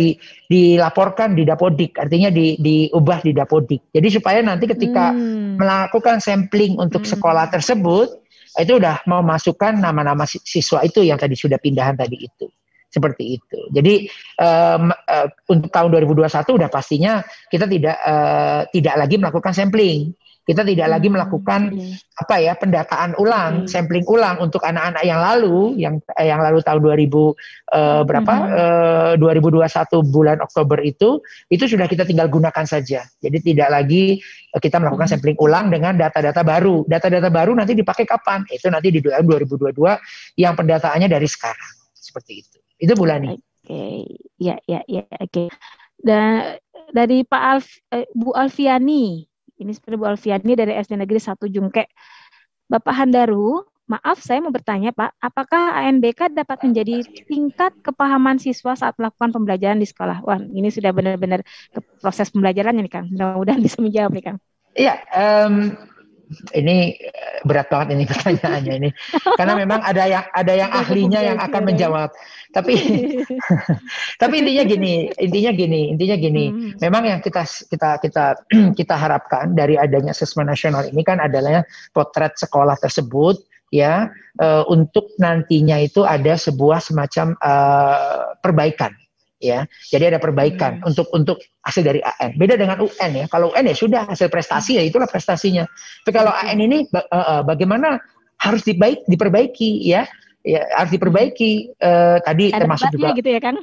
dilaporkan di Dapodik, artinya diubah di Dapodik. Jadi supaya nanti ketika melakukan sampling untuk sekolah tersebut, itu udah mau masukkan nama-nama siswa itu yang tadi sudah pindahan tadi itu. Seperti itu. Jadi untuk tahun 2021 udah pastinya kita tidak lagi melakukan sampling. Kita tidak lagi melakukan pendataan ulang, sampling ulang untuk anak-anak yang lalu tahun 2021 bulan Oktober itu sudah kita tinggal gunakan saja. Jadi tidak lagi kita melakukan sampling ulang dengan data-data baru. Data-data baru nanti dipakai kapan? Itu nanti di tahun 2022 yang pendataannya dari sekarang. Seperti itu. Itu bulan ini. Oke. Dan dari Bu Alfiani, ini seperti Bu Alfiani dari SD Negeri 1 Jungke. Bapak Handaru, maaf saya mau bertanya Pak, apakah ANBK dapat menjadi tingkat kepahaman siswa saat melakukan pembelajaran di sekolah? Wah, ini sudah benar-benar proses pembelajarannya nih Kang. Mudah-mudahan bisa menjawab nih Kang. Iya, ini berat banget ini pertanyaannya ini, karena memang ada yang ahlinya yang akan menjawab. Tapi intinya gini. Memang yang kita harapkan dari adanya asesmen nasional ini kan adalah potret sekolah tersebut ya, untuk nantinya itu ada sebuah semacam perbaikan. Ya, jadi ada perbaikan untuk hasil dari AN. Beda dengan UN ya. Kalau UN ya sudah hasil prestasi ya itulah prestasinya. Tapi kalau AN ini bagaimana harus diperbaiki ya. ya harus diperbaiki. Tadi Ada termasuk obatnya juga gitu ya Kang?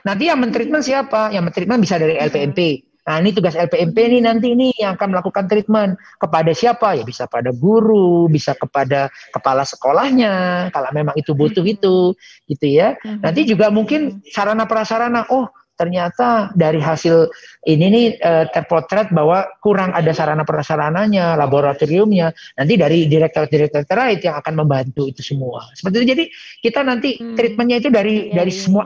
nanti yang mentreatment siapa? Yang mentreatment bisa dari LPMP. Nah, ini tugas LPMP nih nanti ini yang akan melakukan treatment kepada siapa? Ya bisa pada guru, bisa kepada kepala sekolahnya kalau memang itu butuh itu, gitu ya. Nanti juga mungkin sarana prasarana. Oh, ternyata dari hasil ini nih terpotret bahwa kurang ada sarana prasarananya, laboratoriumnya. Nanti dari direktur-direktur terkait yang akan membantu itu semua. Seperti itu. Jadi kita nanti treatmentnya itu dari semua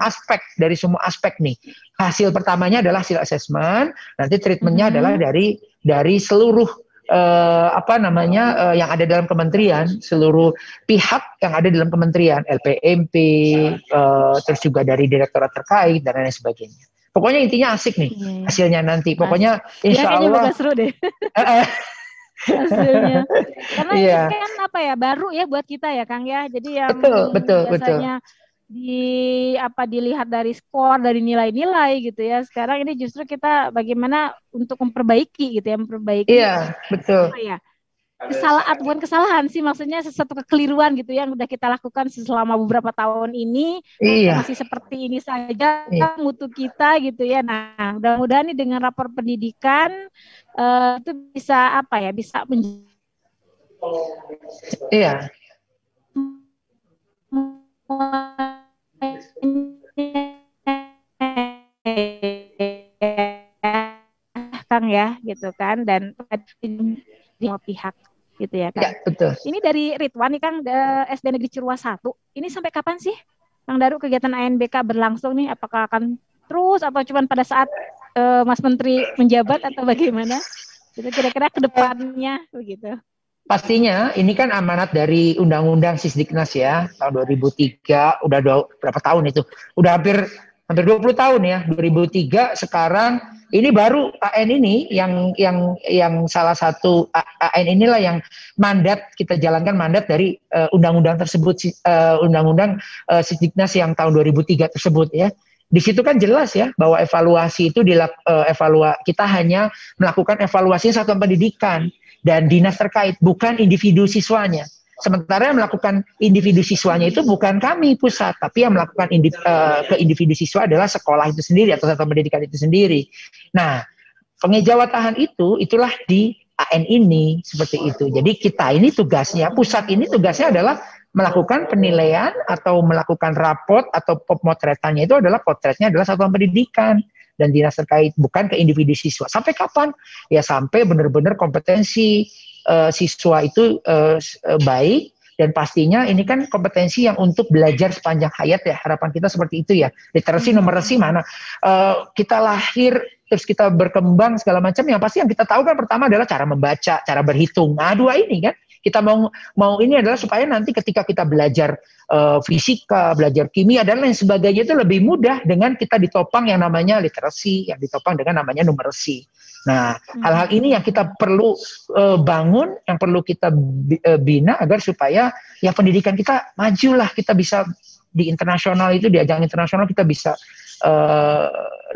aspek nih. Hasil pertamanya adalah hasil assessment, nanti treatmentnya adalah dari seluruh yang ada dalam kementerian, seluruh pihak yang ada dalam kementerian, LPMP, terus juga dari direktorat terkait dan lain sebagainya. Pokoknya intinya asik nih hasilnya nanti. Pokoknya insya Allah. Seru deh. Hasilnya. Karena ini kan baru ya buat kita ya Kang ya. Jadi yang biasanya dilihat dari skor, dari nilai-nilai gitu ya. Sekarang ini justru kita bagaimana untuk memperbaiki gitu ya, Iya, betul. Bukan kesalahan sih, maksudnya sesuatu kekeliruan gitu yang udah kita lakukan selama beberapa tahun ini masih seperti ini saja mutu kita gitu ya. Nah, mudah-mudahan nih dengan rapor pendidikan itu bisa Iya. Kang ya gitu kan, dan semua pihak gitu ya Kang. Ya, betul. Ini dari Ridwan nih Kang, SD Negeri Cirwa 1. Ini sampai kapan sih Kang Daru kegiatan ANBK berlangsung nih? Apakah akan terus atau cuma pada saat Mas Menteri menjabat atau bagaimana? Itu kira-kira ke depannya begitu. Pastinya ini kan amanat dari Undang-Undang Sisdiknas ya, tahun 2003, udah berapa tahun itu? Udah hampir 20 tahun ya, 2003. Sekarang ini baru AN ini yang salah satu AN inilah yang mandat kita jalankan, mandat dari undang-undang tersebut, Undang-Undang Sisdiknas yang tahun 2003 tersebut ya. Di situ kan jelas ya bahwa evaluasi itu kita hanya melakukan evaluasi satuan pendidikan dan dinas terkait, bukan individu siswanya. Sementara yang melakukan individu siswanya itu bukan kami pusat, tapi yang melakukan ke individu siswa adalah sekolah itu sendiri atau satuan pendidikan itu sendiri. Nah, pengejawatahan itulah di AN ini seperti itu. Jadi kita ini tugasnya, pusat ini tugasnya adalah melakukan penilaian atau melakukan raport atau pemotretannya itu adalah potretnya adalah satuan pendidikan dan dinas terkait, bukan ke individu siswa. Sampai kapan? Ya sampai benar-benar kompetensi siswa itu baik, dan pastinya ini kan kompetensi yang untuk belajar sepanjang hayat ya, harapan kita seperti itu ya. Literasi, numerasi mana kita lahir terus kita berkembang segala macam, yang pasti yang kita tahu kan pertama adalah cara membaca, cara berhitung. Nah, dua ini kan kita mau ini adalah supaya nanti ketika kita belajar fisika, belajar kimia dan lain sebagainya itu lebih mudah dengan kita ditopang yang namanya literasi, yang ditopang dengan namanya numerasi. Nah, hal-hal ini yang kita perlu bangun, yang perlu kita bina agar supaya ya pendidikan kita majulah, kita bisa di internasional itu, di ajang internasional kita bisa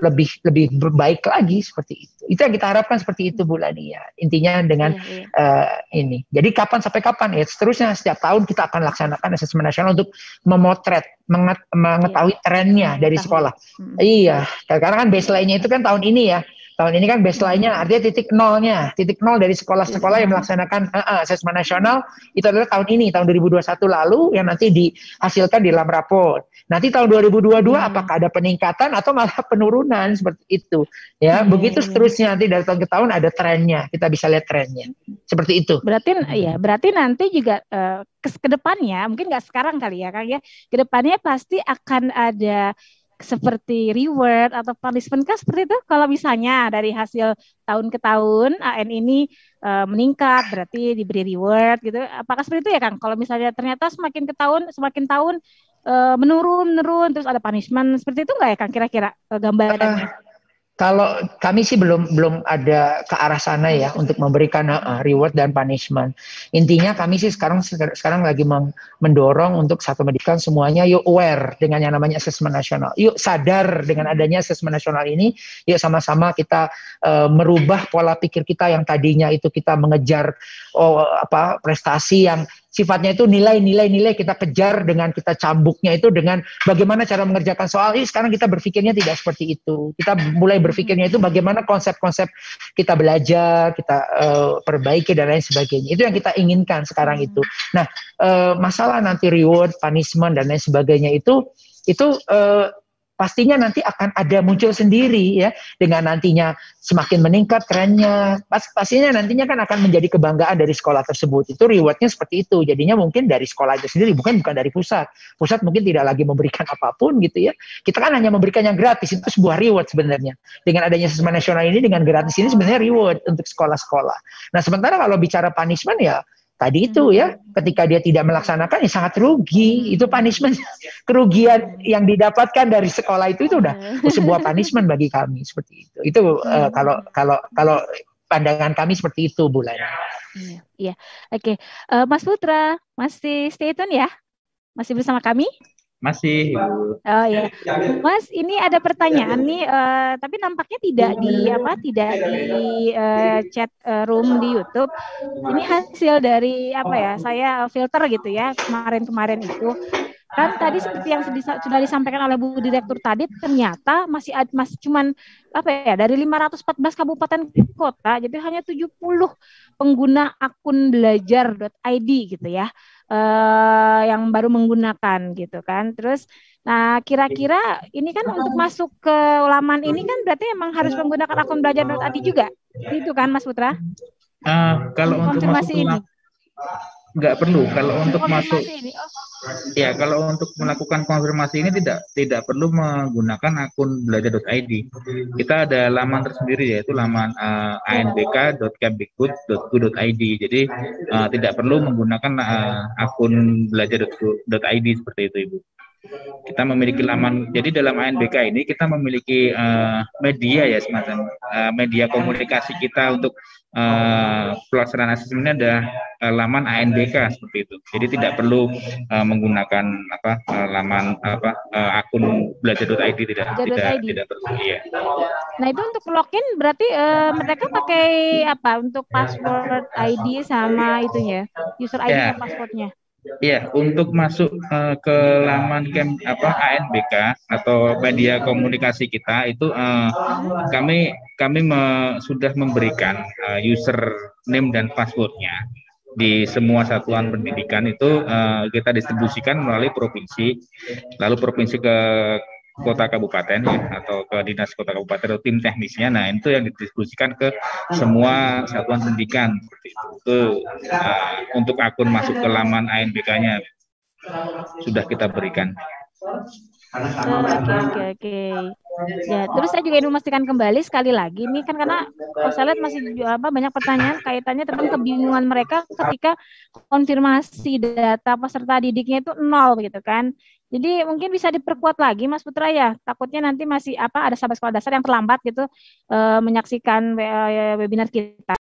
lebih baik lagi seperti itu. Itu yang kita harapkan seperti itu Bu Lani ya. Intinya dengan ini. Jadi kapan sampai kapan ya? Seterusnya setiap tahun kita akan laksanakan asesmen nasional untuk memotret, mengetahui trennya dari sekolah. Iya, karena kan baseline-nya itu kan tahun ini ya. Tahun ini kan baseline-nya artinya titik nol dari sekolah-sekolah yang melaksanakan asesmen nasional itu adalah tahun ini, tahun 2021 lalu yang nanti dihasilkan di dalam rapor. Nanti tahun 2022 apakah ada peningkatan atau malah penurunan seperti itu. Ya, begitu seterusnya nanti dari tahun ke tahun ada trennya, kita bisa lihat trennya. Seperti itu. Berarti nanti juga ke depannya, mungkin nggak sekarang kali ya Kang ya. Ke depannya pasti akan ada seperti reward atau punishment kan seperti itu, kalau misalnya dari hasil tahun ke tahun AN ini meningkat berarti diberi reward gitu, apakah seperti itu ya Kang? Kalau misalnya ternyata semakin tahun menurun terus ada punishment, seperti itu nggak ya Kang kira-kira gambarannya? Kalau kami sih belum ada ke arah sana ya untuk memberikan reward dan punishment. Intinya kami sih sekarang lagi mendorong untuk satu pendidikan semuanya yuk aware dengan yang namanya asesmen nasional. Yuk sadar dengan adanya asesmen nasional ini, yuk sama-sama kita merubah pola pikir kita yang tadinya itu kita mengejar prestasi yang sifatnya itu nilai kita kejar dengan kita cambuknya itu dengan bagaimana cara mengerjakan soal. Sekarang kita berpikirnya tidak seperti itu. Kita mulai berpikirnya itu bagaimana konsep-konsep kita belajar, kita perbaiki dan lain sebagainya. Itu yang kita inginkan sekarang itu. Nah, masalah nanti reward, punishment dan lain sebagainya itu pastinya nanti akan ada muncul sendiri ya, dengan nantinya semakin meningkat trennya, pastinya nantinya kan akan menjadi kebanggaan dari sekolah tersebut. Itu rewardnya seperti itu, jadinya mungkin dari sekolah itu sendiri, bukan dari pusat mungkin tidak lagi memberikan apapun gitu ya, kita kan hanya memberikan yang gratis, itu sebuah reward sebenarnya. Dengan adanya Asesmen Nasional ini, dengan gratis ini sebenarnya reward untuk sekolah-sekolah. Nah sementara kalau bicara punishment ya tadi itu ya, ketika dia tidak melaksanakan ya sangat rugi. Itu punishment, kerugian yang didapatkan dari sekolah itu udah sebuah punishment bagi kami seperti itu. Itu kalau pandangan kami seperti itu, Bu Lana. Iya. Oke. Mas Putra, masih stay tune ya? Masih bersama kami? Masih, Ibu. Oh ya, Mas, ini ada pertanyaan nih, tapi nampaknya tidak di chat room di YouTube. Ini hasil dari saya filter gitu ya kemarin itu. Kan tadi seperti yang sudah disampaikan oleh Bu Direktur tadi, ternyata masih cuman dari 514 kabupaten kota, jadi hanya 70 pengguna akun belajar.id gitu ya. Yang baru menggunakan gitu kan. Terus nah kira-kira ini kan untuk masuk ke laman ini kan berarti emang harus menggunakan akun belajar.id juga. Itu kan Mas Putra? Kalau untuk masuk ini nggak perlu. Kalau untuk masuk ya, kalau untuk melakukan konfirmasi ini tidak perlu menggunakan akun belajar.id. Kita ada laman tersendiri, yaitu laman anbk.kemdikbud.go.id. Jadi tidak perlu menggunakan akun belajar.id seperti itu, Ibu. Kita memiliki laman, jadi dalam ANBK ini kita memiliki media ya, semacam media komunikasi kita untuk pelaksanaan asesmen ini ada laman ANBK seperti itu. Jadi tidak perlu menggunakan laman akun belajar.id, tidak perlu. Iya. Nah itu untuk login berarti mereka pakai apa untuk password ID sama itunya, user ID dan passwordnya? Iya, untuk masuk ke laman ANBK atau media komunikasi kita itu kami sudah memberikan username dan passwordnya di semua satuan pendidikan itu kita distribusikan melalui provinsi, lalu provinsi ke kota kabupaten ya, atau ke dinas kota kabupaten atau tim teknisnya. Nah itu yang didistribusikan ke semua satuan pendidikan seperti itu. Untuk akun masuk ke laman ANBK-nya sudah kita berikan. Oke. Ya, terus saya juga ingin memastikan kembali sekali lagi nih kan, karena saya lihat masih banyak pertanyaan kaitannya tentang kebingungan mereka ketika konfirmasi data peserta didiknya itu 0 gitu kan. Jadi mungkin bisa diperkuat lagi Mas Putra ya. Takutnya nanti masih ada sahabat sekolah dasar yang terlambat gitu menyaksikan webinar kita.